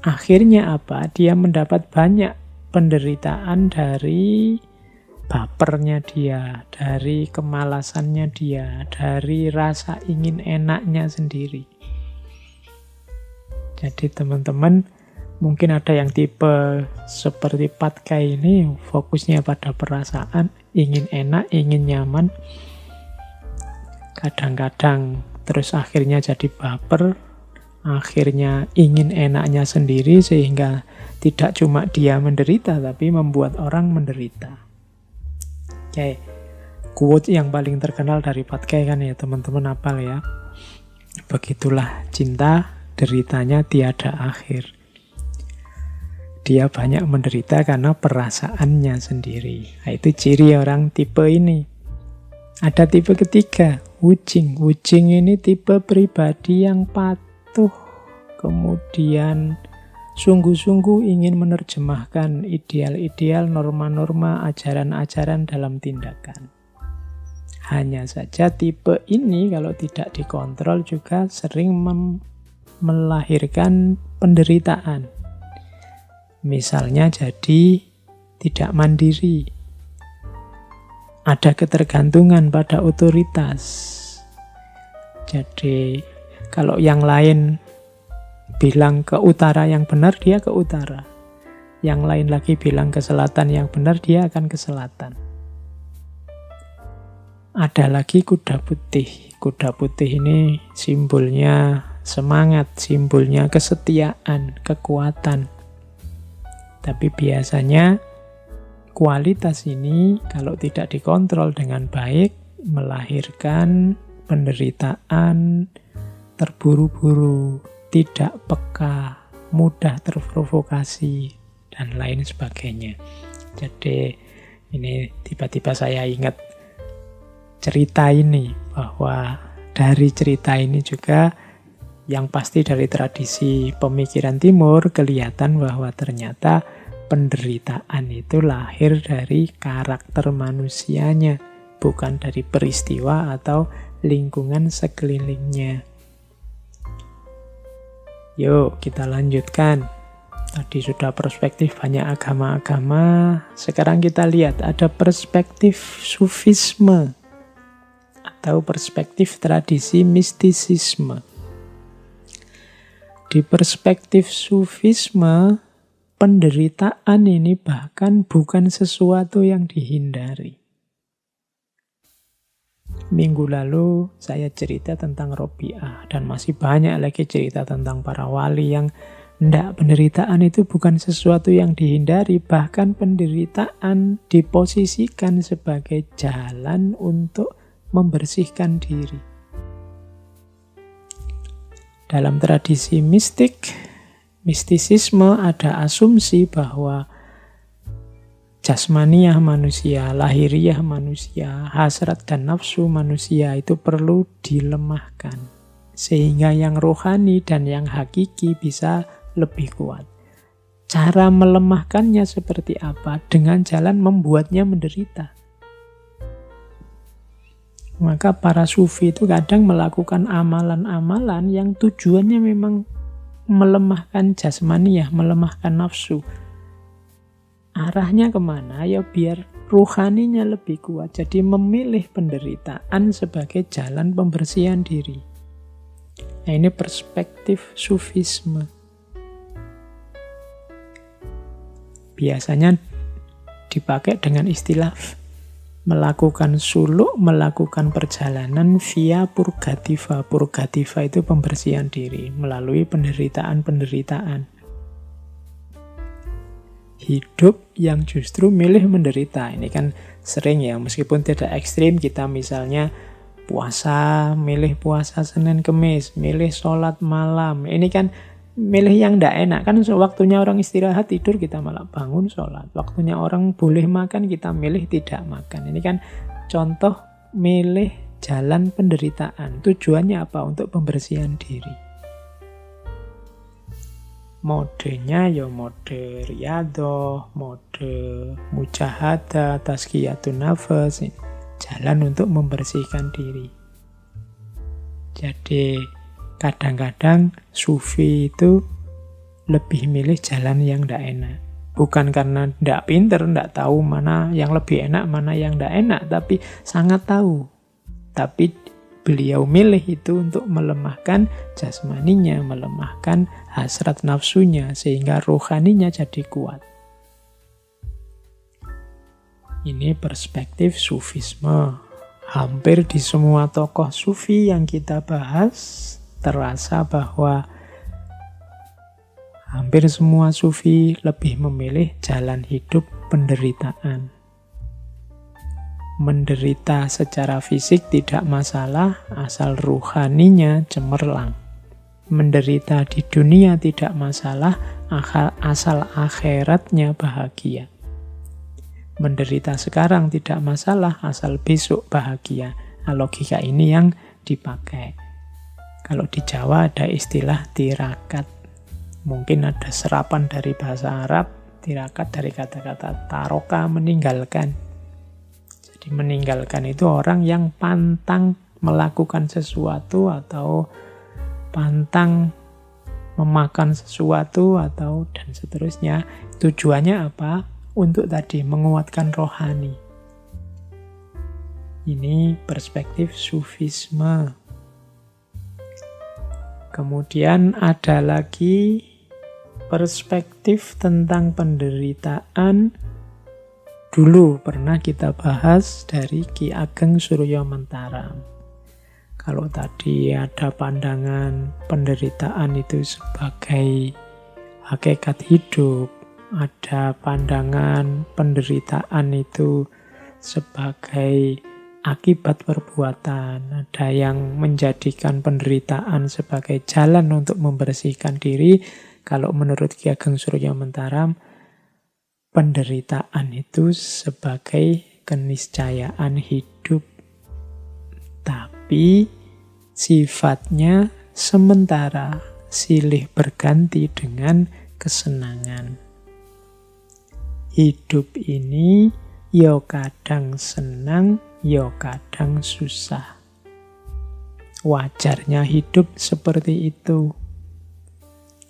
Akhirnya apa? Dia mendapat banyak penderitaan dari bapernya dia, dari kemalasannya dia, dari rasa ingin enaknya sendiri. Jadi teman-teman, mungkin ada yang tipe seperti Patkai ini, fokusnya pada perasaan, ingin enak, ingin nyaman. Kadang-kadang terus akhirnya jadi baper, akhirnya ingin enaknya sendiri, sehingga tidak cuma dia menderita, tapi membuat orang menderita. Oke, quote yang paling terkenal dari Patkai kan ya teman-teman hafal ya. Begitulah cinta, deritanya tiada akhir. Dia banyak menderita karena perasaannya sendiri. Nah, itu ciri orang tipe ini. Ada tipe ketiga, Wujing. Wujing ini tipe pribadi yang patuh, kemudian sungguh-sungguh ingin menerjemahkan ideal-ideal, norma-norma, ajaran-ajaran dalam tindakan. Hanya saja tipe ini kalau tidak dikontrol juga sering melahirkan penderitaan. Misalnya jadi tidak mandiri, ada ketergantungan pada otoritas. Jadi kalau yang lain bilang ke utara yang benar, dia ke utara. Yang lain lagi bilang ke selatan yang benar, dia akan ke selatan. Ada lagi kuda putih. Kuda putih ini simbolnya semangat, simbolnya kesetiaan, kekuatan. Tapi biasanya kualitas ini kalau tidak dikontrol dengan baik, melahirkan penderitaan, terburu-buru, tidak peka, mudah terprovokasi, dan lain sebagainya. Jadi ini tiba-tiba saya ingat cerita ini, bahwa dari cerita ini juga yang pasti dari tradisi pemikiran timur kelihatan bahwa ternyata penderitaan itu lahir dari karakter manusianya, bukan dari peristiwa atau lingkungan sekelilingnya. Yuk kita lanjutkan. Tadi sudah perspektif banyak agama-agama. Sekarang kita lihat ada perspektif sufisme atau perspektif tradisi mistisisme. Di perspektif sufisme, penderitaan ini bahkan bukan sesuatu yang dihindari. Minggu lalu saya cerita tentang Robiah, dan masih banyak lagi cerita tentang para wali yang penderitaan itu bukan sesuatu yang dihindari, bahkan penderitaan diposisikan sebagai jalan untuk membersihkan diri. Dalam tradisi mistisisme ada asumsi bahwa jasmaniah manusia, lahiriah manusia, hasrat dan nafsu manusia itu perlu dilemahkan. Sehingga yang rohani dan yang hakiki bisa lebih kuat. Cara melemahkannya seperti apa? Dengan jalan membuatnya menderita. Maka para sufi itu kadang melakukan amalan-amalan yang tujuannya memang melemahkan jasmaniyah, melemahkan nafsu. Arahnya kemana? Ya biar ruhaninya lebih kuat. Jadi memilih penderitaan sebagai jalan pembersihan diri. Nah, ini perspektif sufisme. Biasanya dipakai dengan istilah melakukan suluk, melakukan perjalanan via purgativa. Purgativa itu pembersihan diri melalui penderitaan-penderitaan. Hidup yang justru milih menderita. Ini kan sering ya, meskipun tidak ekstrim, kita misalnya puasa, milih puasa Senin Kemis, milih sholat malam. Ini kan milih yang tidak enak. Kan waktunya orang istirahat tidur, kita malah bangun sholat. Waktunya orang boleh makan, kita milih tidak makan. Ini kan contoh milih jalan penderitaan. Tujuannya apa? Untuk pembersihan diri. Modenya ya mode riyadhah, mode mujahadah, tazkiyatun nafas. Jalan untuk membersihkan diri. Jadi kadang-kadang sufi itu lebih milih jalan yang tidak enak. Bukan karena tidak pinter, tidak tahu mana yang lebih enak, mana yang tidak enak. Tapi sangat tahu. Tapi beliau milih itu untuk melemahkan jasmaninya, melemahkan hasrat nafsunya, sehingga rohaninya jadi kuat. Ini perspektif sufisme. Hampir di semua tokoh sufi yang kita bahas, terasa bahwa hampir semua sufi lebih memilih jalan hidup penderitaan. Menderita secara fisik tidak masalah, asal ruhaninya cemerlang. Menderita di dunia tidak masalah, asal akhiratnya bahagia. Menderita sekarang tidak masalah, asal besok bahagia. Nah, logika ini yang dipakai. Kalau di Jawa ada istilah tirakat. Mungkin ada serapan dari bahasa Arab, tirakat dari kata-kata taroka, meninggalkan. Jadi meninggalkan itu orang yang pantang melakukan sesuatu atau pantang memakan sesuatu atau dan seterusnya. Tujuannya apa? Untuk tadi menguatkan rohani. Ini perspektif sufisme. Kemudian ada lagi perspektif tentang penderitaan. Dulu pernah kita bahas dari Ki Ageng Suryo Mentaram. Kalau tadi ada pandangan penderitaan itu sebagai hakikat hidup, ada pandangan penderitaan itu sebagai akibat perbuatan, ada yang menjadikan penderitaan sebagai jalan untuk membersihkan diri. Kalau menurut Ki Ageng Suryo Mentaram, penderitaan itu sebagai keniscayaan hidup, tapi sifatnya sementara, silih berganti dengan kesenangan. Hidup ini ya kadang senang, ya kadang susah. Wajarnya hidup seperti itu.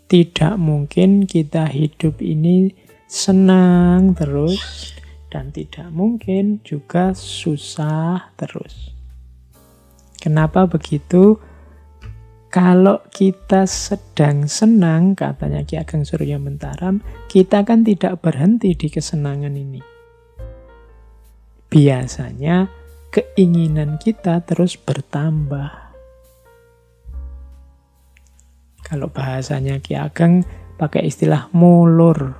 Tidak mungkin kita hidup ini senang terus, dan tidak mungkin juga susah terus. Kenapa begitu? Kalau kita sedang senang, katanya Ki Ageng Suryo Mentaram, kita kan tidak berhenti di kesenangan ini. Biasanya keinginan kita terus bertambah. Kalau bahasanya Ki Ageng pakai istilah mulur.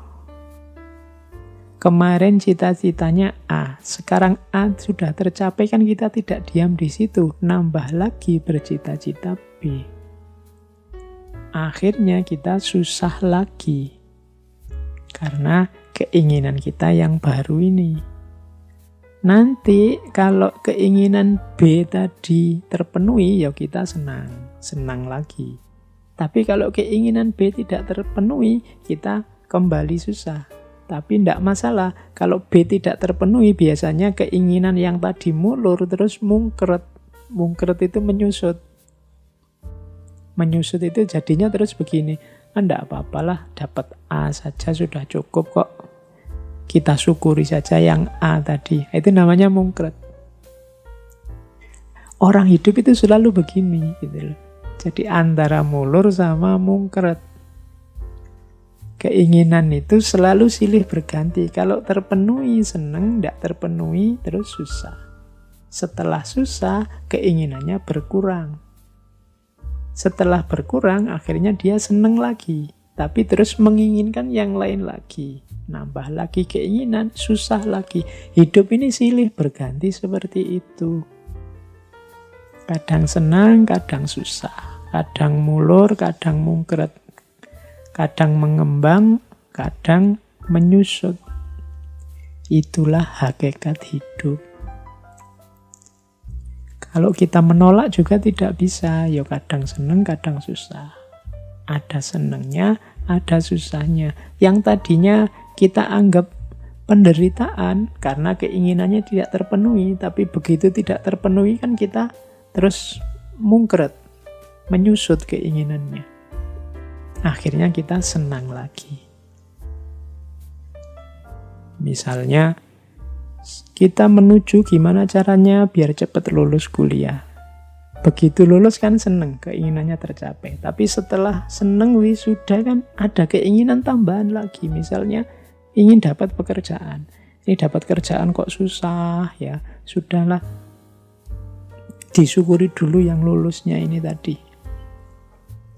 Kemarin cita-citanya A, sekarang A sudah tercapai, kan kita tidak diam di situ, nambah lagi bercita-cita B. Akhirnya kita susah lagi karena keinginan kita yang baru ini. Nanti kalau keinginan B tadi terpenuhi, ya kita senang lagi. Tapi kalau keinginan B tidak terpenuhi, kita kembali susah. Tapi tidak masalah, kalau B tidak terpenuhi, biasanya keinginan yang tadi mulur terus mungkret. Mungkret itu menyusut. Menyusut itu jadinya terus begini, tidak apa-apalah, dapat A saja sudah cukup kok. Kita syukuri saja yang A tadi. Itu namanya mungkret. Orang hidup itu selalu begini, gitu loh. Jadi antara mulur sama mungkret. Keinginan itu selalu silih berganti. Kalau terpenuhi seneng, tidak terpenuhi terus susah. Setelah susah, keinginannya berkurang. Setelah berkurang, akhirnya dia seneng lagi. Tapi terus menginginkan yang lain lagi. Nambah lagi keinginan, susah lagi. Hidup ini silih berganti seperti itu. Kadang senang, kadang susah. Kadang mulur, kadang mungkret. Kadang mengembang, kadang menyusut. Itulah hakikat hidup. Kalau kita menolak juga tidak bisa. Ya kadang senang, kadang susah. Ada senangnya, ada susahnya. Yang tadinya kita anggap penderitaan karena keinginannya tidak terpenuhi. Tapi begitu tidak terpenuhi kan kita terus mungkret. Menyusut keinginannya. Akhirnya kita senang lagi. Misalnya, kita menuju gimana caranya biar cepat lulus kuliah. Begitu lulus kan senang, keinginannya tercapai. Tapi setelah senang wisuda kan ada keinginan tambahan lagi. Misalnya, ingin dapat pekerjaan. Ini dapat kerjaan kok susah ya. Sudahlah, disyukuri dulu yang lulusnya ini tadi.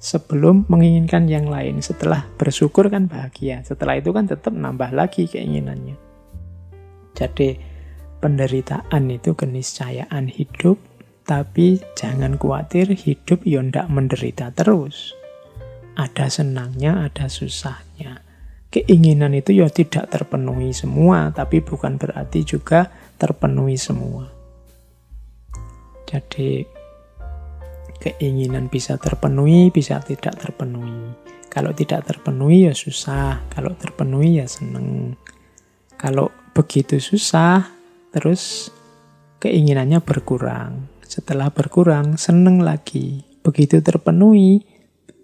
Sebelum menginginkan yang lain. Setelah bersyukur kan bahagia. Setelah itu kan tetap nambah lagi keinginannya. Jadi penderitaan itu keniscayaan hidup. Tapi jangan khawatir, hidup ya ndak menderita terus. Ada senangnya, ada susahnya. Keinginan itu ya tidak terpenuhi semua. Tapi bukan berarti juga terpenuhi semua. Jadi keinginan bisa terpenuhi, bisa tidak terpenuhi. Kalau tidak terpenuhi ya susah, kalau terpenuhi ya seneng. Kalau begitu susah, terus keinginannya berkurang. Setelah berkurang, seneng lagi. Begitu terpenuhi,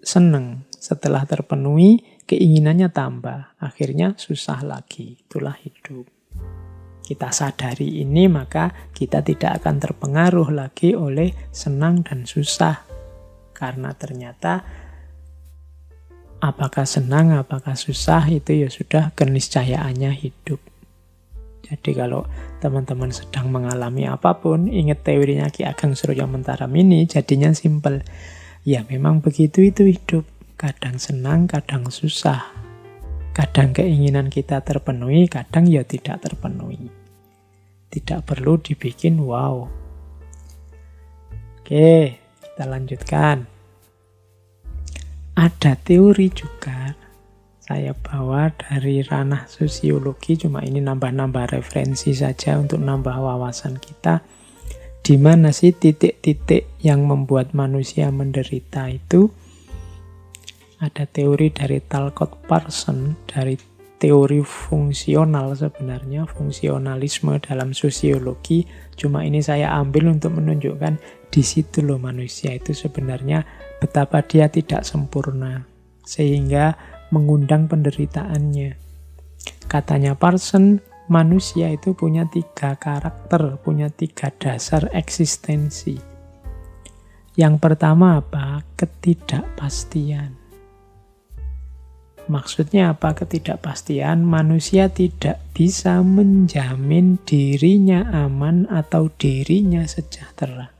seneng. Setelah terpenuhi, keinginannya tambah. Akhirnya susah lagi. Itulah hidup. Kita sadari ini, maka kita tidak akan terpengaruh lagi oleh senang dan susah. Karena ternyata apakah senang, apakah susah, itu ya sudah keniscayaannya hidup. Jadi kalau teman-teman sedang mengalami apapun, ingat teorinya Ki Ageng Surya Mentara ini, jadinya simpel. Ya memang begitu itu hidup. Kadang senang, kadang susah. Kadang keinginan kita terpenuhi, kadang ya tidak terpenuhi. Tidak perlu dibikin wow. Oke, kita lanjutkan. Ada teori juga saya bawa dari ranah sosiologi, cuma ini nambah-nambah referensi saja untuk nambah wawasan kita. Di mana sih titik-titik yang membuat manusia menderita itu? Ada teori dari Talcott Parsons, dari teori fungsional sebenarnya, fungsionalisme dalam sosiologi. Cuma ini saya ambil untuk menunjukkan di situ loh manusia itu sebenarnya betapa dia tidak sempurna. Sehingga mengundang penderitaannya. Katanya Parsons, manusia itu punya 3 karakter, punya 3 dasar eksistensi. Yang pertama apa? Ketidakpastian. Maksudnya apa ketidakpastian? Manusia tidak bisa menjamin dirinya aman atau dirinya sejahtera.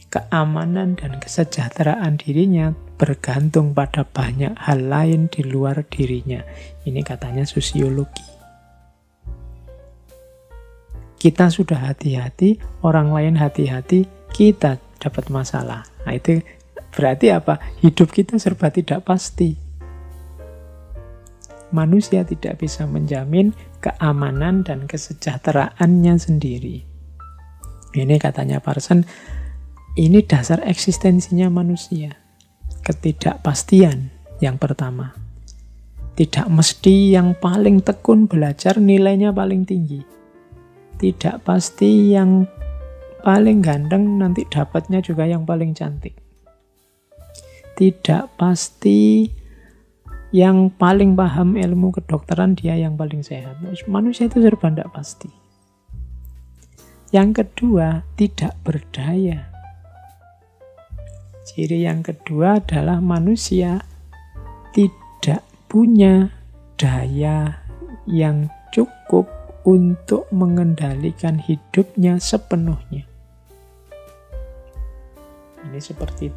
Keamanan dan kesejahteraan dirinya bergantung pada banyak hal lain di luar dirinya. Ini katanya sosiologi. Kita sudah hati-hati, orang lain hati-hati, kita dapat masalah. Nah, itu berarti apa? Hidup kita serba tidak pasti. Manusia tidak bisa menjamin keamanan dan kesejahteraannya sendiri. Ini katanya Parsons, ini dasar eksistensinya manusia. ketidakpastian yang pertama. Tidak mesti yang paling tekun belajar nilainya paling tinggi. Tidak pasti yang paling ganteng nanti dapatnya juga yang paling cantik. Tidak pasti yang paling paham ilmu kedokteran dia yang paling sehat. Manusia itu serba tidak pasti. Yang kedua, tidak berdaya. Ciri yang kedua adalah manusia tidak punya daya yang cukup untuk mengendalikan hidupnya sepenuhnya. Ini seperti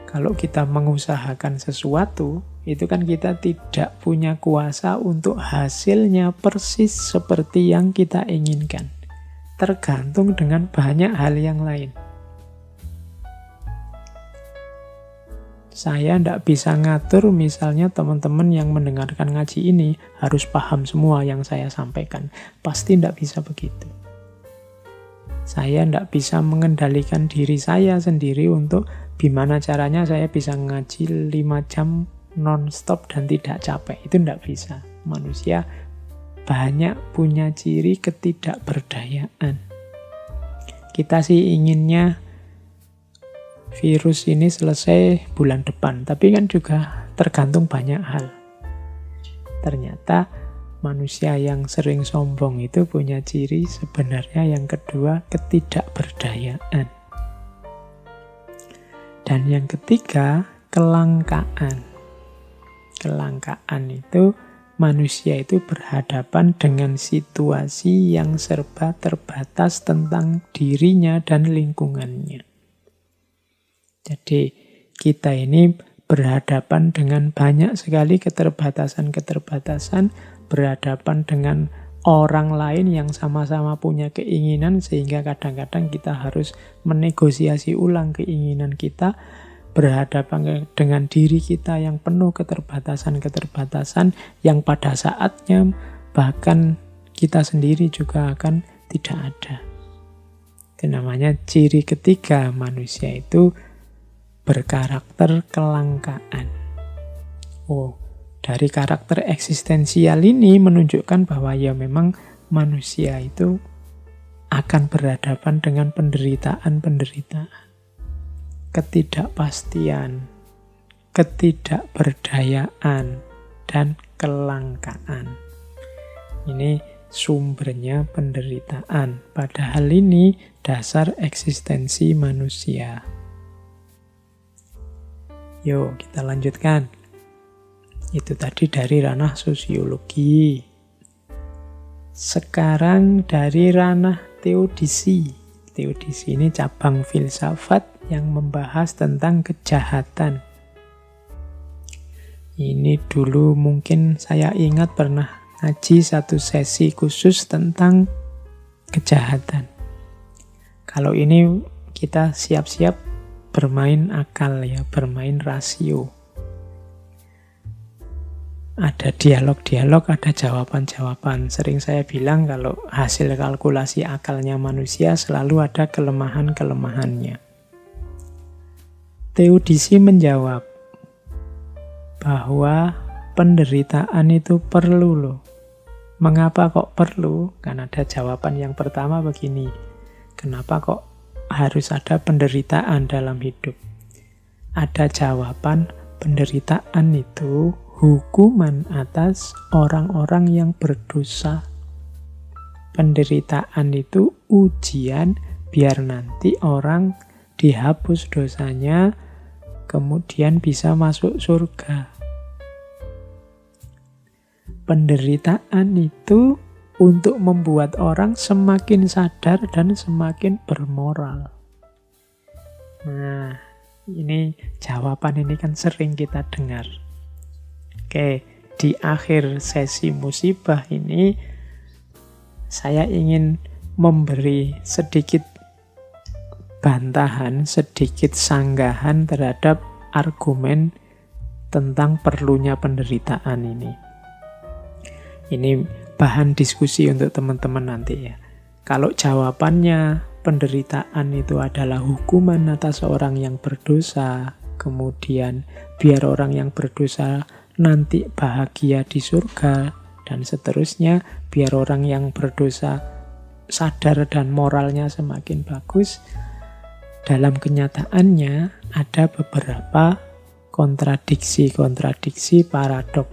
kalau kita mengusahakan sesuatu, itu kan kita tidak punya kuasa untuk hasilnya persis seperti yang kita inginkan. Tergantung dengan banyak hal yang lain. Saya tidak bisa ngatur misalnya teman-teman yang mendengarkan ngaji ini harus paham semua yang saya sampaikan. Pasti tidak bisa begitu. Saya tidak bisa mengendalikan diri saya sendiri untuk gimana caranya saya bisa ngaji 5 jam non-stop dan tidak capek. Itu tidak bisa. Manusia banyak punya ciri ketidakberdayaan. Kita sih inginnya virus ini selesai bulan depan, tapi kan juga tergantung banyak hal. Ternyata manusia yang sering sombong itu punya ciri sebenarnya yang kedua, ketidakberdayaan. Dan yang ketiga, kelangkaan. Kelangkaan itu manusia itu berhadapan dengan situasi yang serba terbatas tentang dirinya dan lingkungannya. Jadi kita ini berhadapan dengan banyak sekali keterbatasan-keterbatasan, berhadapan dengan orang lain yang sama-sama punya keinginan, sehingga kadang-kadang kita harus menegosiasi ulang keinginan kita, berhadapan dengan diri kita yang penuh keterbatasan-keterbatasan yang pada saatnya bahkan kita sendiri juga akan tidak ada. Itu namanya ciri ketiga manusia itu berkarakter kelangkaan. Dari karakter eksistensial ini menunjukkan bahwa ya memang manusia itu akan berhadapan dengan penderitaan-penderitaan, ketidakpastian, ketidakberdayaan, dan kelangkaan. Ini sumbernya penderitaan. Padahal ini dasar eksistensi manusia. Yuk, kita lanjutkan. Itu tadi dari ranah sosiologi. Sekarang dari ranah teodisi. Teodisi ini cabang filsafat yang membahas tentang kejahatan. Ini dulu mungkin saya ingat pernah ngaji satu sesi khusus tentang kejahatan. Kalau ini kita siap-siap bermain akal ya, bermain rasio. Ada dialog-dialog, ada jawaban-jawaban. Sering saya bilang kalau hasil kalkulasi akalnya manusia selalu ada kelemahan-kelemahannya. Teodisi menjawab bahwa penderitaan itu perlu loh. Mengapa kok perlu? Kan ada jawaban yang pertama begini. Kenapa kok harus ada penderitaan dalam hidup? Ada jawaban, penderitaan itu hukuman atas orang-orang yang berdosa. Penderitaan itu ujian biar nanti orang dihapus dosanya, kemudian bisa masuk surga. Penderitaan itu untuk membuat orang semakin sadar dan semakin bermoral. Nah, ini jawaban ini kan sering kita dengar. Oke, di akhir sesi musibah ini saya ingin memberi sedikit bantahan, sedikit sanggahan terhadap argumen tentang perlunya penderitaan ini. Ini bahan diskusi untuk teman-teman nanti ya. Kalau jawabannya penderitaan itu adalah hukuman atas orang yang berdosa, kemudian biar orang yang berdosa nanti bahagia di surga, dan seterusnya, biar orang yang berdosa sadar dan moralnya semakin bagus. Dalam kenyataannya ada beberapa kontradiksi, paradok.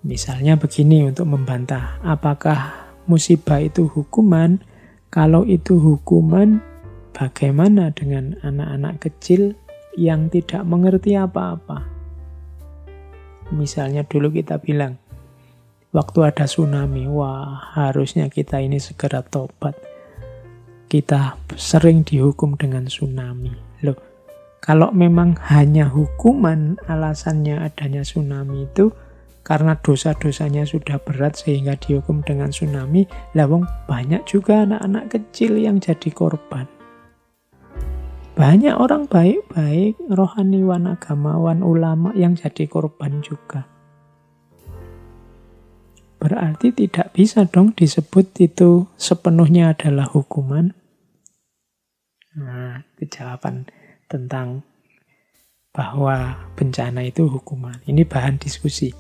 Misalnya begini untuk membantah, apakah musibah itu hukuman? Kalau itu hukuman, bagaimana dengan anak-anak kecil yang tidak mengerti apa-apa? Misalnya dulu kita bilang, waktu ada tsunami, wah harusnya kita ini segera tobat. Kita sering dihukum dengan tsunami. Loh, kalau memang hanya hukuman alasannya adanya tsunami itu karena dosa-dosanya sudah berat sehingga dihukum dengan tsunami, lawang banyak juga anak-anak kecil yang jadi korban. Banyak orang baik-baik, rohaniwan, agamawan, ulama yang jadi korban juga. Berarti tidak bisa dong disebut itu sepenuhnya adalah hukuman. Nah, itu jawaban tentang bahwa bencana itu hukuman. Ini bahan diskusi.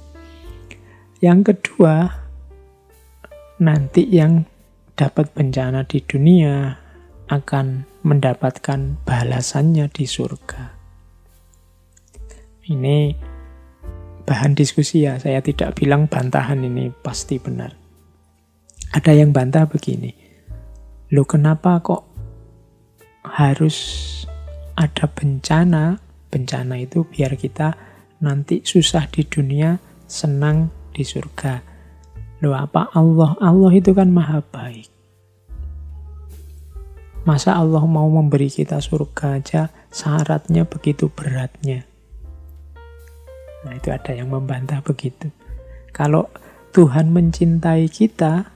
Yang kedua, nanti yang dapat bencana di dunia akan mendapatkan balasannya di surga. Ini bahan diskusi ya, saya tidak bilang bantahan ini pasti benar. Ada yang bantah begini, loh kenapa kok harus ada bencana? Bencana itu biar kita nanti susah di dunia, senang di surga. Loh apa Allah itu kan maha baik. Masa Allah mau memberi kita surga aja syaratnya begitu beratnya? Nah itu ada yang membantah begitu. Kalau Tuhan mencintai kita,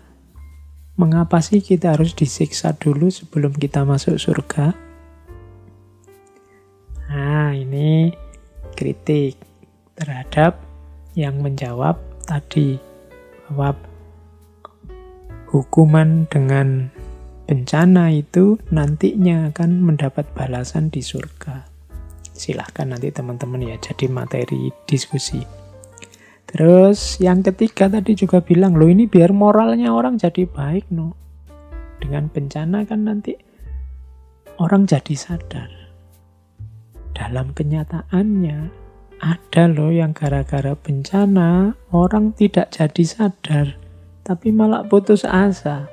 mengapa sih kita harus disiksa dulu sebelum kita masuk surga? Nah ini kritik terhadap yang menjawab tadi bahwa hukuman dengan bencana itu nantinya akan mendapat balasan di surga. Silahkan nanti teman-teman ya jadi materi diskusi. Terus yang ketiga tadi juga bilang, loh ini biar moralnya orang jadi baik no. Dengan bencana kan nanti orang jadi sadar. Dalam kenyataannya ada loh yang gara-gara bencana orang tidak jadi sadar, tapi malah putus asa,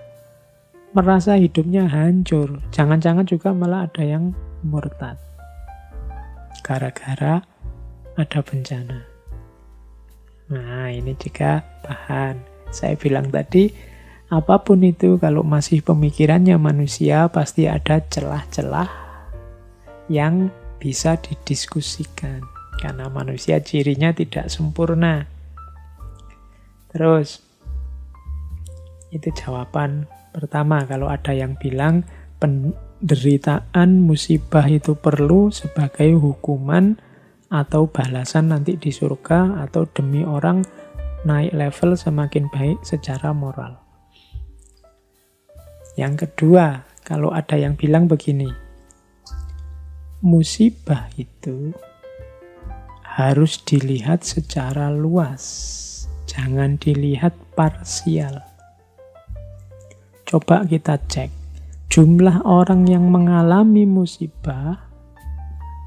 merasa hidupnya hancur. Jangan-jangan juga malah ada yang murtad gara-gara ada bencana. Nah ini juga bahan. Saya bilang tadi, apapun itu kalau masih pemikirannya manusia pasti ada celah-celah yang bisa didiskusikan. Karena manusia cirinya tidak sempurna. Terus, itu jawaban pertama. Kalau ada yang bilang penderitaan musibah itu perlu sebagai hukuman atau balasan nanti di surga atau demi orang naik level semakin baik secara moral. Yang kedua, kalau ada yang bilang begini, musibah itu harus dilihat secara luas, jangan dilihat parsial. Coba kita cek, jumlah orang yang mengalami musibah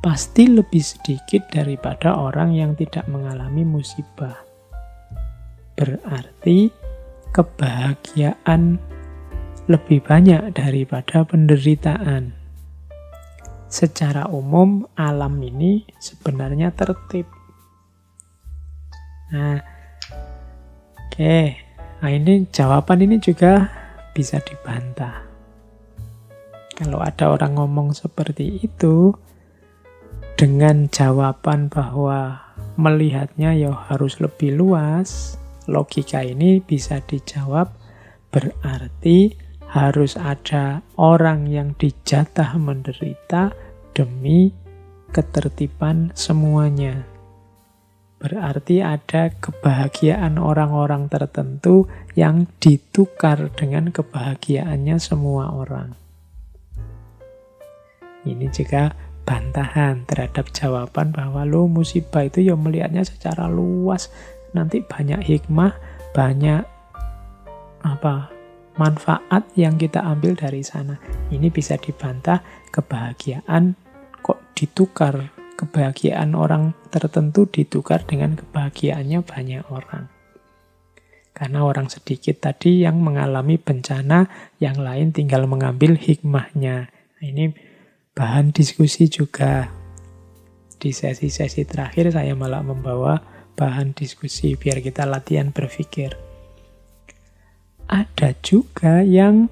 pasti lebih sedikit daripada orang yang tidak mengalami musibah. Berarti kebahagiaan lebih banyak daripada penderitaan. Secara umum alam ini sebenarnya tertib. Nah, oke. Nah ini jawaban ini juga bisa dibantah. Kalau ada orang ngomong seperti itu, dengan jawaban bahwa melihatnya ya harus lebih luas, logika ini bisa dijawab berarti harus ada orang yang dijatah menderita demi ketertiban semuanya. Berarti ada kebahagiaan orang-orang tertentu yang ditukar dengan kebahagiaannya semua orang. Ini juga bantahan terhadap jawaban bahwa lo musibah itu ya melihatnya secara luas, nanti banyak hikmah, banyak manfaat yang kita ambil dari sana. Ini bisa dibantah, kebahagiaan kok ditukar, kebahagiaan orang tertentu ditukar dengan kebahagiaannya banyak orang. Karena orang sedikit tadi yang mengalami bencana, yang lain tinggal mengambil hikmahnya. Nah, ini bahan diskusi juga. Di sesi-sesi terakhir saya malah membawa bahan diskusi biar kita latihan berpikir. Ada juga yang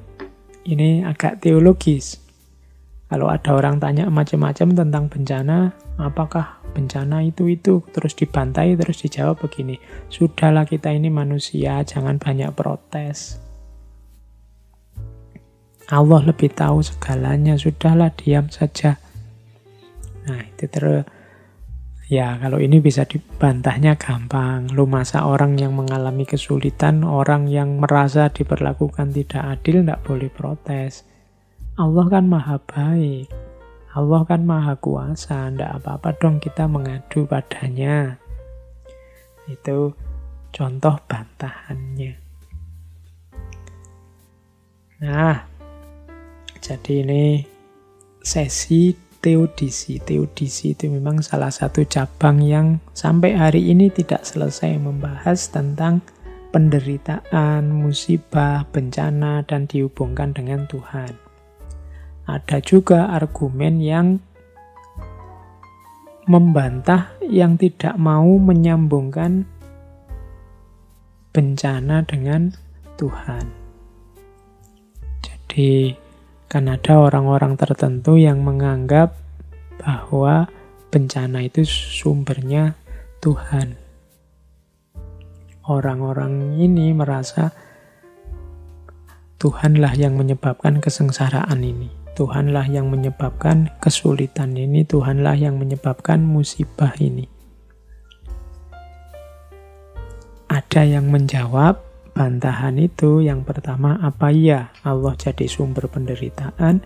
ini agak teologis. Kalau ada orang tanya macam-macam tentang bencana, apakah bencana itu, terus dibantai, terus dijawab begini, sudahlah kita ini manusia, jangan banyak protes. Allah lebih tahu segalanya, sudahlah diam saja. Nah, itu ya kalau ini bisa dibantahnya gampang. Lu masa orang yang mengalami kesulitan, orang yang merasa diperlakukan tidak adil, tidak boleh protes. Allah kan maha baik, Allah kan maha kuasa, tidak apa-apa dong kita mengadu padanya. Itu contoh bantahannya. Nah, jadi ini sesi teodisi. Teodisi itu memang salah satu cabang yang sampai hari ini tidak selesai membahas tentang penderitaan, musibah, bencana, dan dihubungkan dengan Tuhan. Ada juga argumen yang membantah, yang tidak mau menyambungkan bencana dengan Tuhan. Jadi kan ada orang-orang tertentu yang menganggap bahwa bencana itu sumbernya Tuhan. Orang-orang ini merasa Tuhanlah yang menyebabkan kesengsaraan ini. Tuhanlah yang menyebabkan kesulitan ini. Tuhanlah yang menyebabkan musibah ini. Ada yang menjawab bantahan itu, yang pertama, apa iya Allah jadi sumber penderitaan?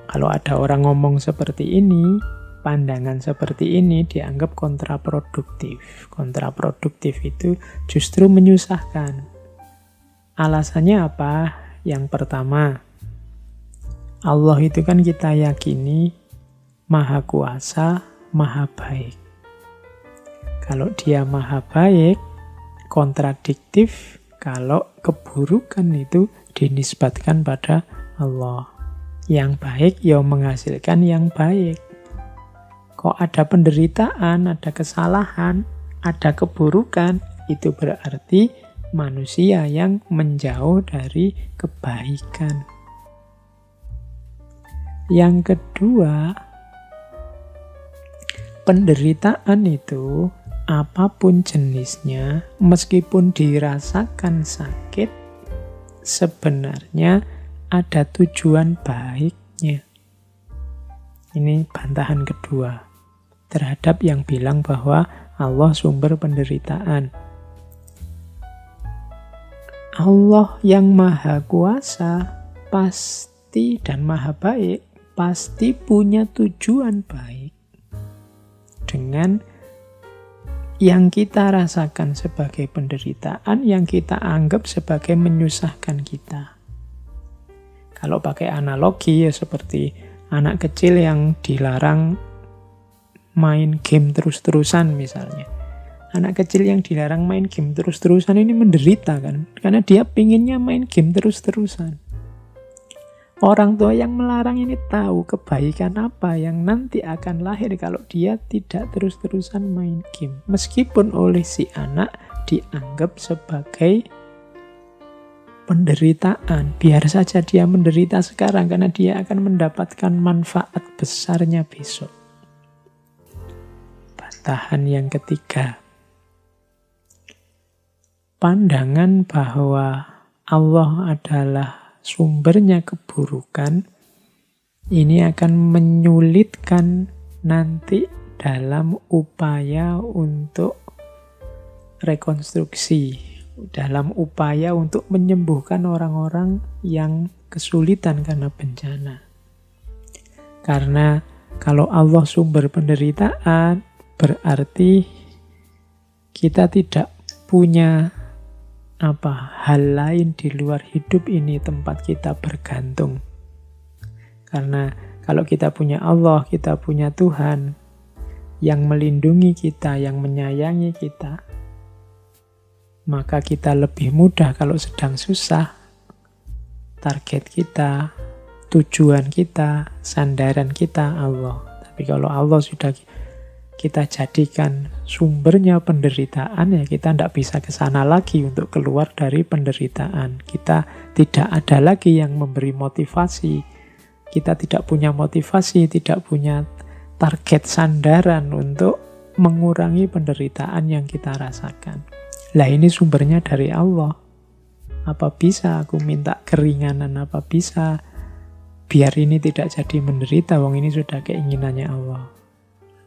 Kalau ada orang ngomong seperti ini, pandangan seperti ini dianggap kontraproduktif. Kontraproduktif itu justru menyusahkan. Alasannya apa? Yang pertama, Allah itu kan kita yakini maha kuasa, maha baik. Kalau dia maha baik, kontradiktif kalau keburukan itu dinisbatkan pada Allah. Yang baik ya menghasilkan yang baik. Kok ada penderitaan, ada kesalahan, ada keburukan, itu berarti manusia yang menjauh dari kebaikan. Yang kedua, penderitaan itu apapun jenisnya, meskipun dirasakan sakit, sebenarnya ada tujuan baiknya. Ini bantahan kedua terhadap yang bilang bahwa Allah sumber penderitaan. Allah yang maha kuasa pasti dan maha baik, pasti punya tujuan baik dengan yang kita rasakan sebagai penderitaan, yang kita anggap sebagai menyusahkan kita. Kalau pakai analogi ya seperti anak kecil yang dilarang main game terus-terusan misalnya. Anak kecil yang dilarang main game terus-terusan ini menderita kan, karena dia pinginnya main game terus-terusan. Orang tua yang melarang ini tahu kebaikan apa yang nanti akan lahir kalau dia tidak terus-terusan main game. Meskipun oleh si anak dianggap sebagai penderitaan. Biar saja dia menderita sekarang karena dia akan mendapatkan manfaat besarnya besok. Bantahan yang ketiga. Pandangan bahwa Allah adalah sumbernya keburukan, ini akan menyulitkan nanti dalam upaya untuk rekonstruksi, dalam upaya untuk menyembuhkan orang-orang yang kesulitan karena bencana. Karena Kalau Allah sumber penderitaan, berarti kita tidak punya hal lain di luar hidup ini tempat kita bergantung. Karena kalau kita punya Allah, kita punya Tuhan yang melindungi kita, yang menyayangi kita, maka kita lebih mudah kalau sedang susah. Target kita, tujuan kita, sandaran kita Allah. Tapi kalau Allah sudah kita jadikan sumbernya penderitaan, ya kita tidak bisa ke sana lagi untuk keluar dari penderitaan. Kita tidak ada lagi yang memberi motivasi. Kita tidak punya motivasi, tidak punya target sandaran untuk mengurangi penderitaan yang kita rasakan. Lah ini sumbernya dari Allah. Apa bisa aku minta keringanan? Apa bisa biar ini tidak jadi menderita? Wong ini sudah keinginannya Allah.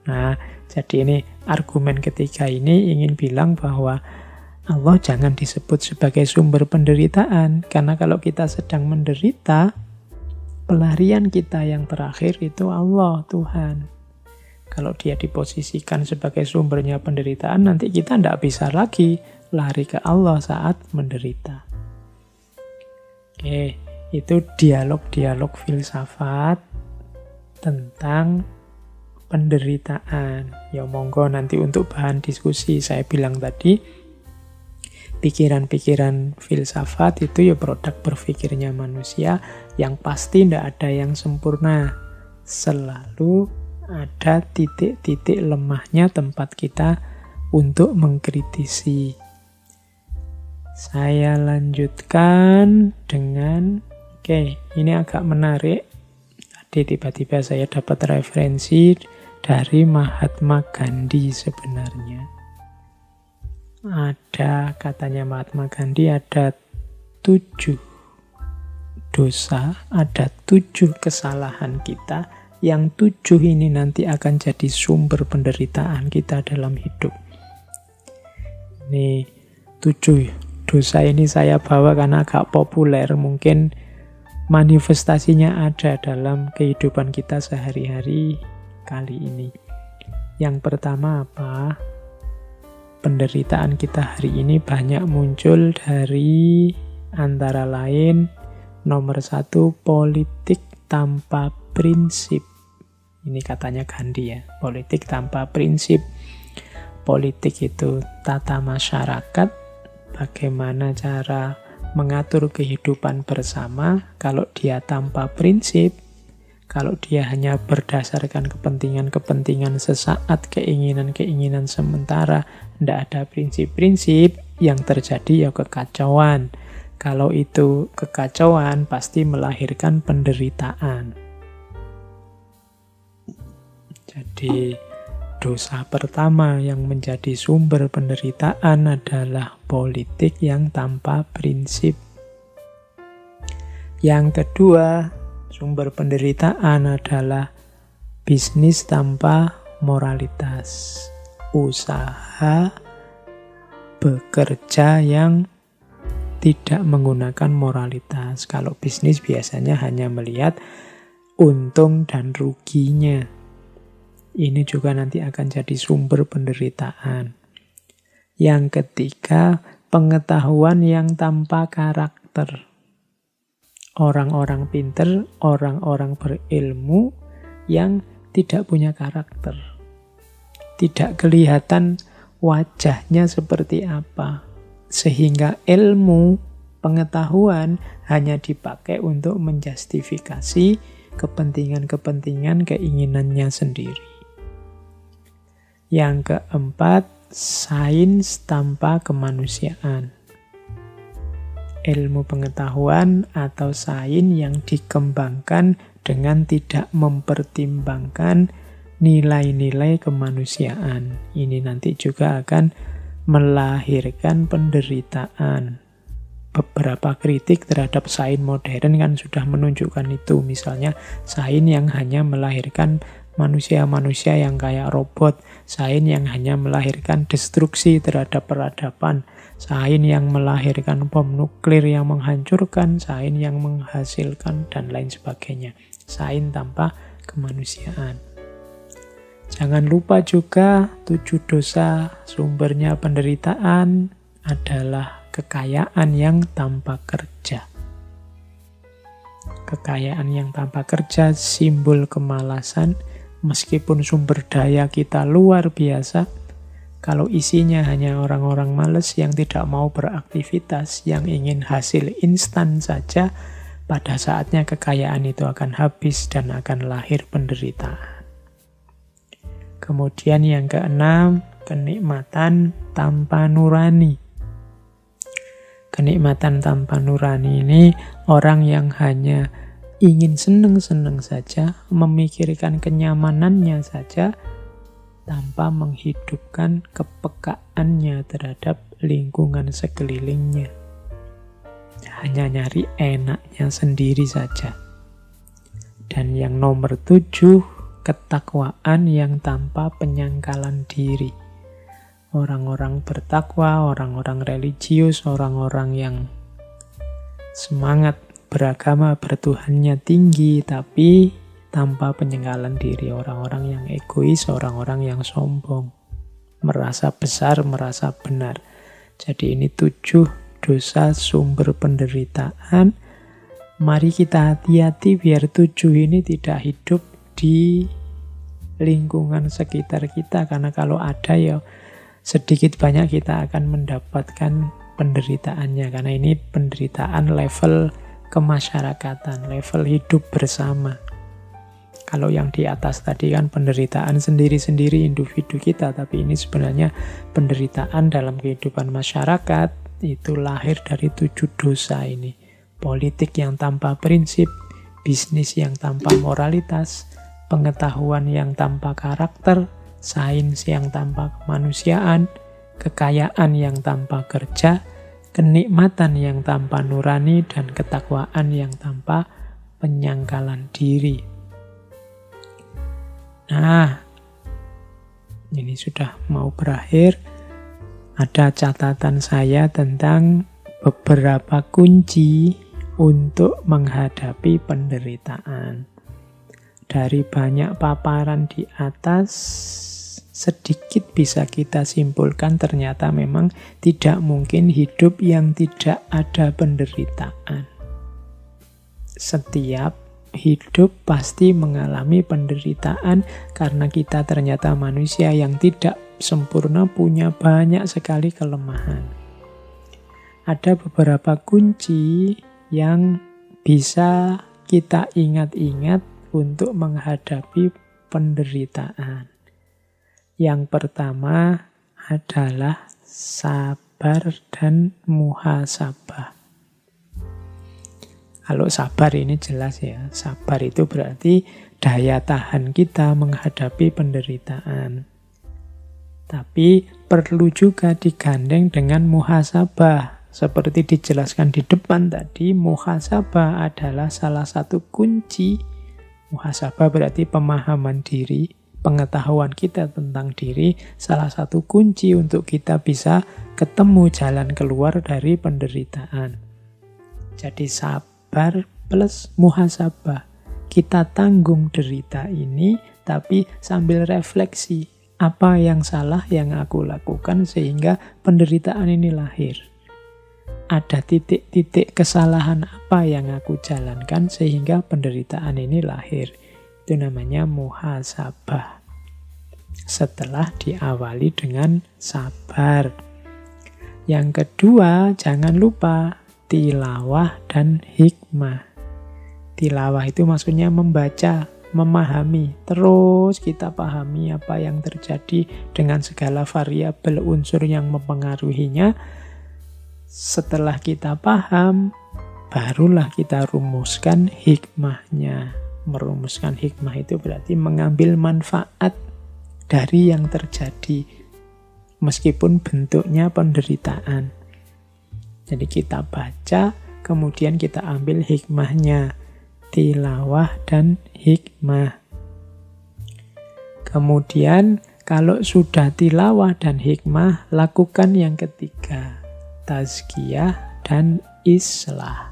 Nah, jadi ini argumen ketiga ini ingin bilang bahwa Allah jangan disebut sebagai sumber penderitaan. Karena kalau kita sedang menderita, pelarian kita yang terakhir itu Allah, Tuhan. Kalau dia diposisikan sebagai sumbernya penderitaan, nanti kita tidak bisa lagi lari ke Allah saat menderita. Oke, itu dialog-dialog filsafat tentang penderitaan. Ya monggo nanti untuk bahan diskusi. Saya bilang tadi, pikiran-pikiran filsafat itu ya produk berpikirnya manusia, yang pasti tidak ada yang sempurna. Selalu ada titik-titik lemahnya tempat kita untuk mengkritisi. Saya lanjutkan dengan, ini agak menarik. Tadi tiba-tiba saya dapat referensi dari Mahatma Gandhi sebenarnya. Ada, katanya Mahatma Gandhi, ada 7 dosa, ada 7 kesalahan kita, yang 7 ini nanti akan jadi sumber penderitaan kita dalam hidup. Ini 7 dosa ini saya bawa karena agak populer, mungkin manifestasinya ada dalam kehidupan kita sehari-hari kali ini. Yang pertama apa? Penderitaan kita hari ini banyak muncul dari antara lain, nomor 1, politik tanpa prinsip. Ini katanya Gandhi ya, politik tanpa prinsip. Politik itu tata masyarakat, bagaimana cara mengatur kehidupan bersama. Kalau dia tanpa prinsip, kalau dia hanya berdasarkan kepentingan-kepentingan sesaat, keinginan-keinginan sementara, tidak ada prinsip-prinsip, yang terjadi ya kekacauan. Kalau itu kekacauan, pasti melahirkan penderitaan. Jadi dosa pertama yang menjadi sumber penderitaan adalah politik yang tanpa prinsip. Yang kedua, sumber penderitaan adalah bisnis tanpa moralitas. Usaha bekerja yang tidak menggunakan moralitas. Kalau bisnis biasanya hanya melihat untung dan ruginya. Ini juga nanti akan jadi sumber penderitaan. Yang ketiga, pengetahuan yang tanpa karakter. Orang-orang pinter, orang-orang berilmu yang tidak punya karakter. Tidak kelihatan wajahnya seperti apa. Sehingga ilmu, pengetahuan hanya dipakai untuk menjustifikasi kepentingan-kepentingan keinginannya sendiri. Yang keempat, sains tanpa kemanusiaan. Ilmu pengetahuan atau sains yang dikembangkan dengan tidak mempertimbangkan nilai-nilai kemanusiaan. Ini nanti juga akan melahirkan penderitaan. Beberapa kritik terhadap sains modern kan sudah menunjukkan itu. Misalnya sains yang hanya melahirkan manusia-manusia yang kayak robot, sains yang hanya melahirkan destruksi terhadap peradaban, sains yang melahirkan bom nuklir yang menghancurkan, sains yang menghasilkan, dan lain sebagainya. Sains tanpa kemanusiaan. Jangan lupa juga 7 dosa sumbernya penderitaan adalah kekayaan yang tanpa kerja. Kekayaan yang tanpa kerja simbol kemalasan, meskipun sumber daya kita luar biasa, kalau isinya hanya orang-orang malas yang tidak mau beraktivitas, yang ingin hasil instan saja, pada saatnya kekayaan itu akan habis dan akan lahir penderitaan. Kemudian yang keenam, kenikmatan tanpa nurani. Kenikmatan tanpa nurani ini orang yang hanya ingin seneng-seneng saja, memikirkan kenyamanannya saja, tanpa menghidupkan kepekaannya terhadap lingkungan sekelilingnya. Hanya nyari enaknya sendiri saja. Dan yang nomor 7, ketakwaan yang tanpa penyangkalan diri. Orang-orang bertakwa, orang-orang religius, orang-orang yang semangat beragama, bertuhannya tinggi, tapi tanpa penyangkalan diri. Orang-orang yang egois, orang-orang yang sombong, merasa besar, merasa benar. Jadi ini 7 dosa sumber penderitaan. Mari kita hati-hati biar 7 ini tidak hidup di lingkungan sekitar kita, karena kalau ada ya sedikit banyak kita akan mendapatkan penderitaannya, karena ini penderitaan level kemasyarakatan, level hidup bersama. Kalau yang di atas tadi kan penderitaan sendiri-sendiri individu kita, tapi ini sebenarnya penderitaan dalam kehidupan masyarakat, itu lahir dari 7 dosa ini. Politik yang tanpa prinsip, bisnis yang tanpa moralitas, pengetahuan yang tanpa karakter, sains yang tanpa kemanusiaan, kekayaan yang tanpa kerja, kenikmatan yang tanpa nurani, dan ketakwaan yang tanpa penyangkalan diri. Nah, ini sudah mau berakhir. Ada catatan saya tentang beberapa kunci untuk menghadapi penderitaan. Dari banyak paparan di atas, sedikit bisa kita simpulkan ternyata memang tidak mungkin hidup yang tidak ada penderitaan. Setiap hidup pasti mengalami penderitaan karena kita ternyata manusia yang tidak sempurna, punya banyak sekali kelemahan. Ada beberapa kunci yang bisa kita ingat-ingat untuk menghadapi penderitaan. Yang pertama adalah sabar dan muhasabah. Kalau sabar ini jelas ya, sabar itu berarti daya tahan kita menghadapi penderitaan. Tapi perlu juga digandeng dengan muhasabah. Seperti dijelaskan di depan tadi, muhasabah adalah salah satu kunci. Muhasabah berarti pemahaman diri, pengetahuan kita tentang diri, salah satu kunci untuk kita bisa ketemu jalan keluar dari penderitaan. Jadi sabar plus muhasabah. Kita tanggung derita ini, tapi sambil refleksi. Apa yang salah yang aku lakukan sehingga penderitaan ini lahir? Ada titik-titik kesalahan apa yang aku jalankan sehingga penderitaan ini lahir. Itu namanya muhasabah. Setelah diawali dengan sabar. Yang kedua, jangan lupa tilawah dan hikmah. Tilawah itu maksudnya membaca, memahami. Terus kita pahami apa yang terjadi dengan segala variabel unsur yang mempengaruhinya. Setelah kita paham, barulah kita rumuskan hikmahnya. Merumuskan hikmah itu berarti mengambil manfaat dari yang terjadi, meskipun bentuknya penderitaan. Jadi kita baca, kemudian kita ambil hikmahnya. Tilawah dan hikmah. Kemudian kalau sudah tilawah dan hikmah, lakukan yang ketiga, tazkiyah dan islah.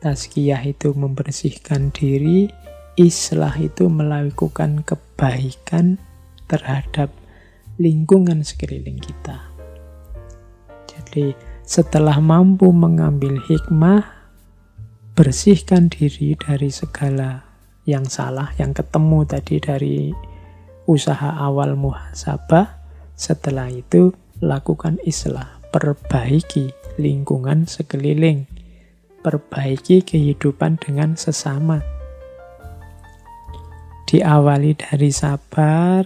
Tazkiyah itu membersihkan diri, islah itu melakukan perbaikan terhadap lingkungan sekeliling kita. Jadi setelah mampu mengambil hikmah, bersihkan diri dari segala yang salah, yang ketemu tadi dari usaha awal muhasabah. Setelah itu lakukan islah, perbaiki lingkungan sekeliling, perbaiki kehidupan dengan sesama. Diawali dari sabar,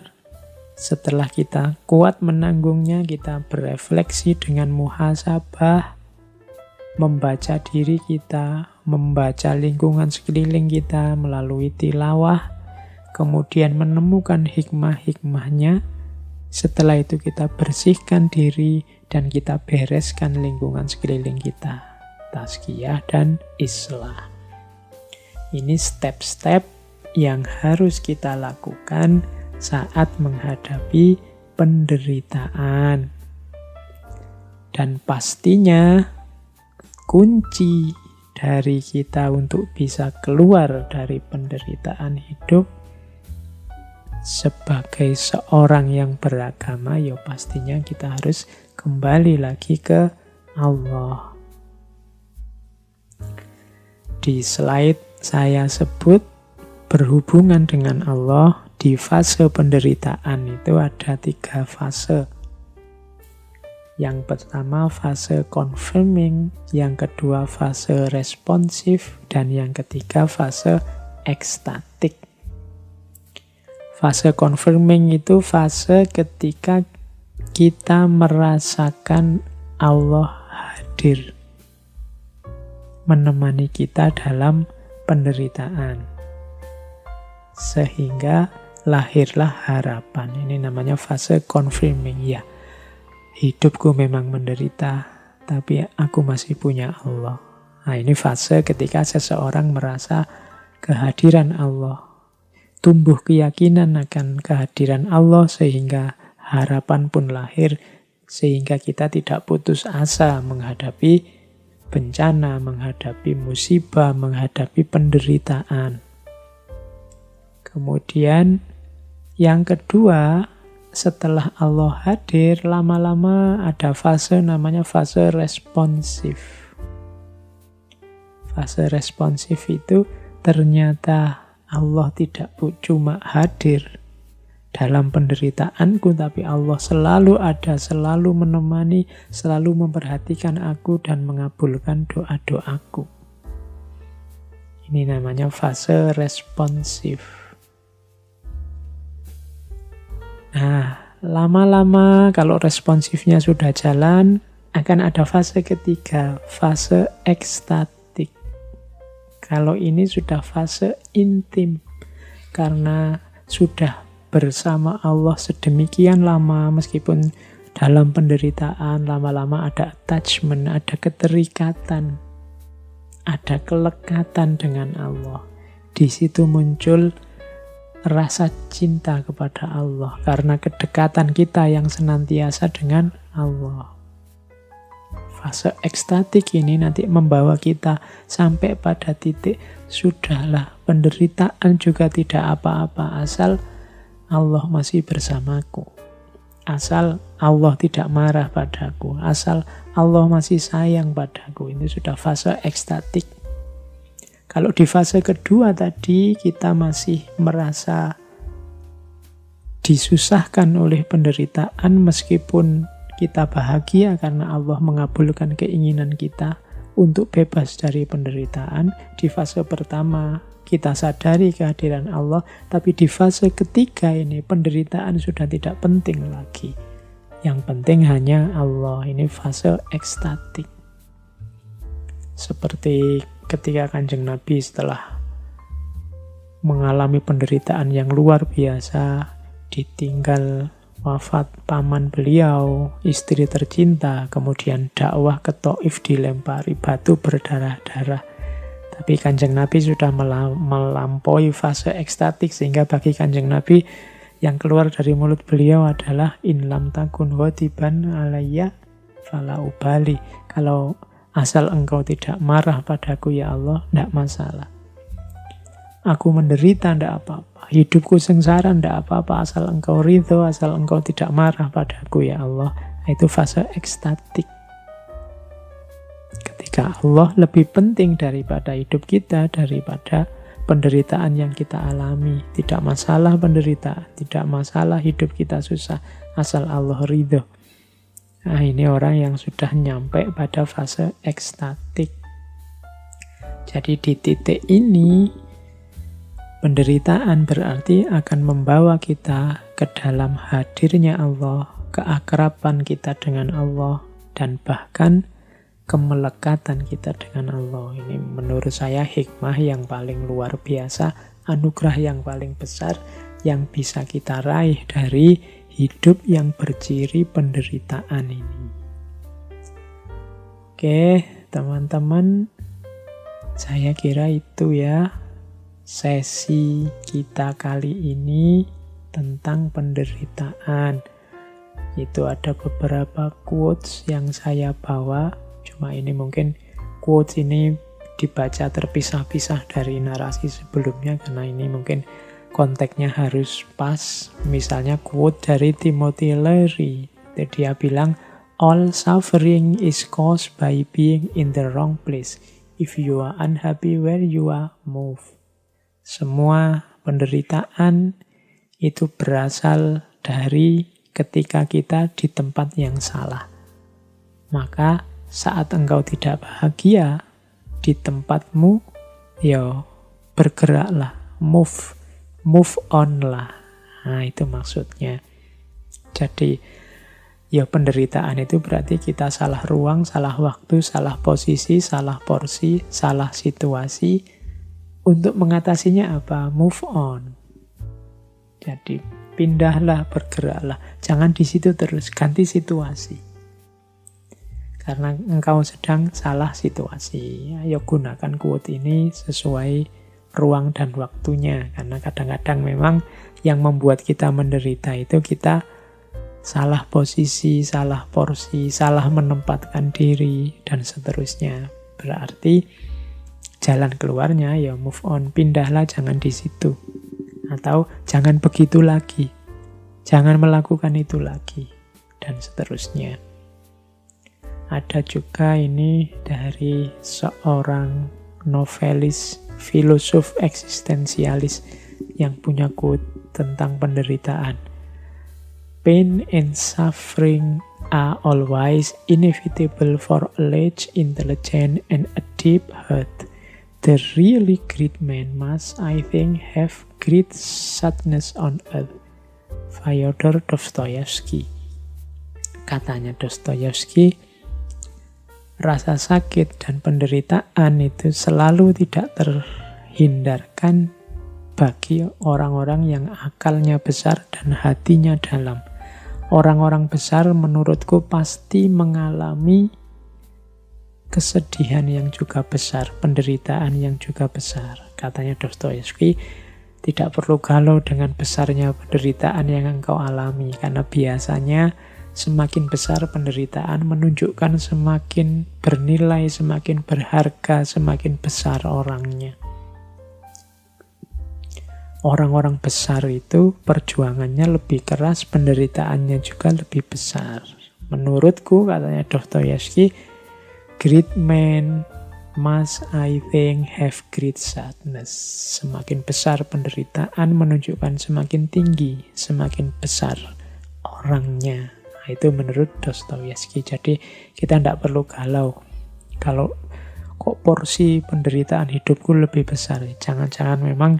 setelah kita kuat menanggungnya, kita berefleksi dengan muhasabah, membaca diri kita, membaca lingkungan sekeliling kita melalui tilawah, kemudian menemukan hikmah-hikmahnya. Setelah itu kita bersihkan diri dan kita bereskan lingkungan sekeliling kita. Tazkiyah dan islah. Ini step-step yang harus kita lakukan saat menghadapi penderitaan. Dan pastinya kunci dari kita untuk bisa keluar dari penderitaan hidup sebagai seorang yang beragama, ya pastinya kita harus kembali lagi ke Allah. Di slide saya sebut berhubungan dengan Allah di fase penderitaan itu ada 3 fase. Yang pertama fase confirming, yang kedua fase responsif, dan yang ketiga fase ekstatik. Fase confirming itu fase ketika kita merasakan Allah hadir menemani kita dalam penderitaan. Sehingga lahirlah harapan. Ini namanya fase confirming. Ya, hidupku memang menderita, tapi aku masih punya Allah. Nah, ini fase ketika seseorang merasa kehadiran Allah. Tumbuh keyakinan akan kehadiran Allah sehingga harapan pun lahir, sehingga kita tidak putus asa menghadapi bencana, menghadapi musibah, menghadapi penderitaan. Kemudian yang kedua, setelah Allah hadir, lama-lama ada fase namanya fase responsif. Fase responsif itu ternyata Allah tidak cuma hadir dalam penderitaanku, tapi Allah selalu ada, selalu menemani, selalu memperhatikan aku dan mengabulkan doa-doaku. Ini namanya fase responsif. Nah, lama-lama kalau responsifnya sudah jalan, akan ada fase ketiga, fase ekstatik. Kalau ini sudah fase intim, karena sudah bersama Allah sedemikian lama, meskipun dalam penderitaan, lama-lama ada attachment, ada keterikatan, ada kelekatan dengan Allah. Di situ muncul rasa cinta kepada Allah, karena kedekatan kita yang senantiasa dengan Allah. Fase ekstatik ini nanti membawa kita sampai pada titik, sudahlah, penderitaan juga tidak apa-apa, asal Allah masih bersamaku. Asal Allah tidak marah padaku, asal Allah masih sayang padaku. Ini sudah fase ekstatik. Kalau di fase kedua tadi kita masih merasa disusahkan oleh penderitaan meskipun kita bahagia karena Allah mengabulkan keinginan kita untuk bebas dari penderitaan. Di fase pertama kita sadari kehadiran Allah, tapi di fase ketiga ini penderitaan sudah tidak penting lagi. Yang penting hanya Allah. Ini fase ekstatik. Seperti ketika Kanjeng Nabi setelah mengalami penderitaan yang luar biasa, ditinggal wafat paman beliau, istri tercinta, kemudian dakwah ke Thaif dilempari batu berdarah-darah. Tapi Kanjeng Nabi sudah melampaui fase ekstatik, sehingga bagi Kanjeng Nabi yang keluar dari mulut beliau adalah in lam takun ghadiban alayya fala ubali. Kalau asal engkau tidak marah padaku ya Allah, tidak masalah. Aku menderita, tidak apa-apa. Hidupku sengsara, tidak apa-apa. Asal engkau ridho, asal engkau tidak marah padaku ya Allah. Itu fase ekstatik. Ketika Allah lebih penting daripada hidup kita, daripada penderitaan yang kita alami. Tidak masalah penderitaan, tidak masalah hidup kita susah, asal Allah ridho. Nah, ini orang yang sudah nyampe pada fase ekstatik. Jadi di titik ini, penderitaan berarti akan membawa kita ke dalam hadirnya Allah, keakraban kita dengan Allah, dan bahkan kemelekatan kita dengan Allah. Ini menurut saya hikmah yang paling luar biasa, anugerah yang paling besar yang bisa kita raih dari hidup yang berciri penderitaan ini. Oke, teman-teman, saya kira itu ya sesi kita kali ini tentang penderitaan. Itu ada beberapa quotes yang saya bawa. Cuma ini mungkin quotes ini dibaca terpisah-pisah dari narasi sebelumnya karena ini mungkin konteksnya harus pas. Misalnya quote dari Timothy Leary. Dia bilang, all suffering is caused by being in the wrong place. If you are unhappy where you are, move. Semua penderitaan itu berasal dari ketika kita di tempat yang salah. Maka saat engkau tidak bahagia di tempatmu, ya bergeraklah, move on lah. Nah, itu maksudnya. Jadi, ya penderitaan itu berarti kita salah ruang, salah waktu, salah posisi, salah porsi, salah situasi. Untuk mengatasinya apa? Move on. Jadi, pindahlah, bergeraklah. Jangan di situ terus, ganti situasi. Karena engkau sedang salah situasi. Ayo gunakan quote ini sesuai ruang dan waktunya. Karena kadang-kadang memang yang membuat kita menderita itu kita salah posisi, salah porsi, salah menempatkan diri, dan seterusnya. Berarti jalan keluarnya ya move on, pindahlah, jangan di situ. Atau jangan begitu lagi. Jangan melakukan itu lagi. Dan seterusnya. Ada juga ini dari seorang novelis, filosof eksistensialis yang punya quote tentang penderitaan. Pain and suffering are always inevitable for a large intelligence and a deep heart. The really great man must, I think, have great sadness on earth. Fyodor Dostoyevsky. Katanya Dostoyevsky, rasa sakit dan penderitaan itu selalu tidak terhindarkan bagi orang-orang yang akalnya besar dan hatinya dalam. Orang-orang besar menurutku pasti mengalami kesedihan yang juga besar, penderitaan yang juga besar. Katanya Dostoyevsky, tidak perlu galau dengan besarnya penderitaan yang engkau alami, karena biasanya semakin besar penderitaan menunjukkan semakin bernilai, semakin berharga, semakin besar orangnya. Orang-orang besar itu perjuangannya lebih keras, penderitaannya juga lebih besar. Menurutku, katanya Dostoyevsky, great men must, I think, have great sadness. Semakin besar penderitaan menunjukkan semakin tinggi, semakin besar orangnya. Nah, itu menurut Dostoyevsky. Jadi kita tidak perlu galau. Kalau kok porsi penderitaan hidupku lebih besar, jangan-jangan memang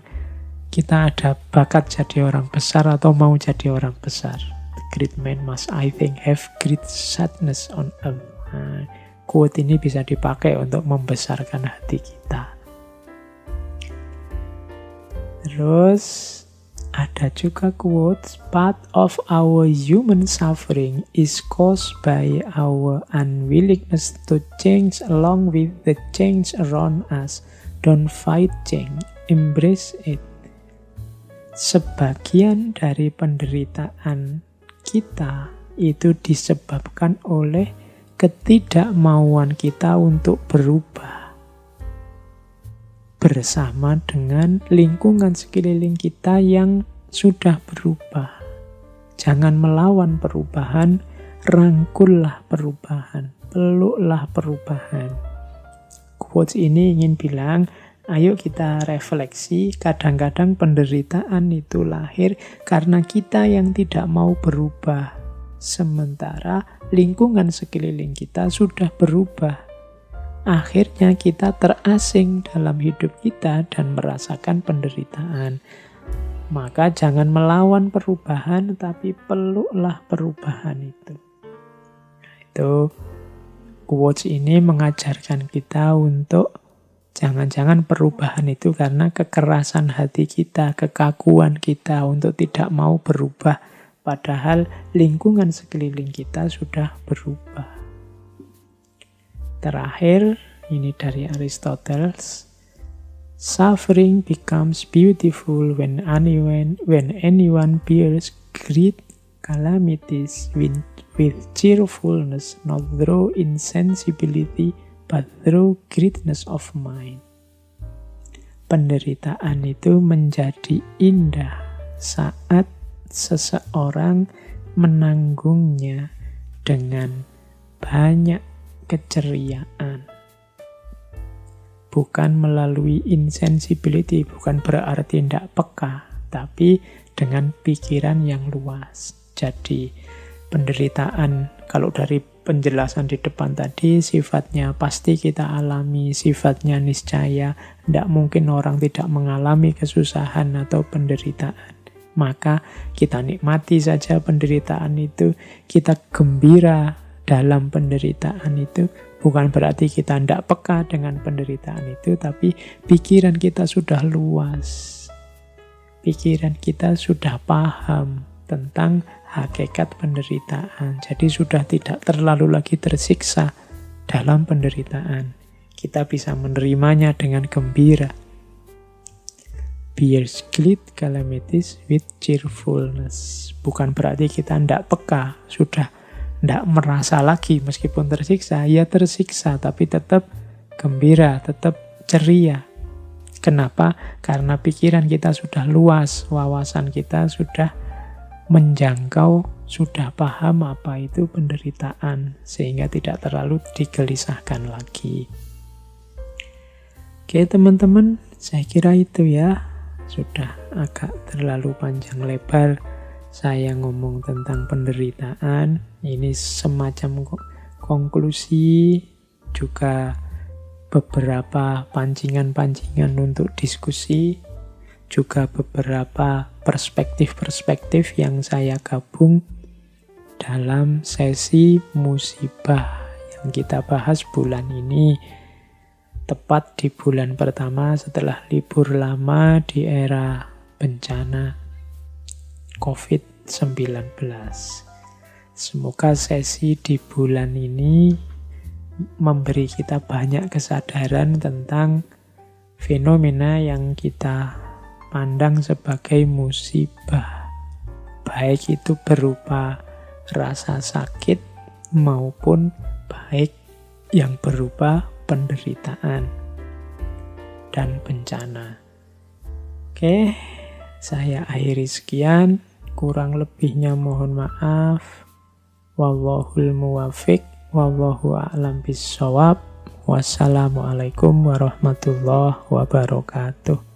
kita ada bakat jadi orang besar atau mau jadi orang besar. The great man must, I think, have great sadness on earth. Nah, quote ini bisa dipakai untuk membesarkan hati kita. Terus ada juga quotes, part of our human suffering is caused by our unwillingness to change along with the change around us. Don't fight change, embrace it. Sebagian dari penderitaan kita itu disebabkan oleh ketidakmauan kita untuk berubah. bersama dengan lingkungan sekeliling kita yang sudah berubah. Jangan melawan perubahan, rangkullah perubahan, peluklah perubahan. Quotes ini ingin bilang, ayo kita refleksi, kadang-kadang penderitaan itu lahir karena kita yang tidak mau berubah. Sementara lingkungan sekeliling kita sudah berubah. Akhirnya kita terasing dalam hidup kita dan merasakan penderitaan. Maka jangan melawan perubahan, tapi peluklah perubahan itu. Itu quotes ini mengajarkan kita untuk jangan-jangan perubahan itu karena kekerasan hati kita, kekakuan kita untuk tidak mau berubah. Padahal lingkungan sekeliling kita sudah berubah. Terakhir, ini dari Aristoteles. Suffering becomes beautiful when anyone bears great calamities with cheerfulness, not through insensibility, but through greatness of mind. Penderitaan itu menjadi indah saat seseorang menanggungnya dengan banyak keceriaan. Bukan melalui insensibility, bukan berarti tidak peka, tapi dengan pikiran yang luas. Jadi penderitaan, kalau dari penjelasan di depan tadi, sifatnya pasti kita alami, sifatnya niscaya. Tidak mungkin orang tidak mengalami kesusahan atau penderitaan. Maka kita nikmati saja penderitaan itu, kita gembira dalam penderitaan itu. Bukan berarti kita tidak peka dengan penderitaan itu, tapi pikiran kita sudah luas. Pikiran kita sudah paham tentang hakikat penderitaan. Jadi sudah tidak terlalu lagi tersiksa dalam penderitaan. Kita bisa menerimanya dengan gembira. Bears great calamities with cheerfulness. Bukan berarti kita tidak peka, sudah tidak merasa lagi meskipun tersiksa. Ya tersiksa, tapi tetap gembira, tetap ceria. Kenapa? Karena pikiran kita sudah luas, wawasan kita sudah menjangkau, sudah paham apa itu penderitaan, sehingga tidak terlalu digelisahkan lagi. Oke teman-teman, saya kira itu ya. Sudah agak terlalu panjang lebar saya ngomong tentang penderitaan. Ini semacam konklusi, juga beberapa pancingan-pancingan untuk diskusi, juga beberapa perspektif-perspektif yang saya gabung dalam sesi musibah yang kita bahas bulan ini, tepat di bulan pertama setelah libur lama di era bencana COVID-19. Semoga sesi di bulan ini memberi kita banyak kesadaran tentang fenomena yang kita pandang sebagai musibah, baik itu berupa rasa sakit maupun baik yang berupa penderitaan dan bencana. Oke, saya akhiri sekian. Kurang lebihnya mohon maaf. Wallahul muwafiq, wallahu a'lam bissawab. Wassalamualaikum warahmatullahi wabarakatuh.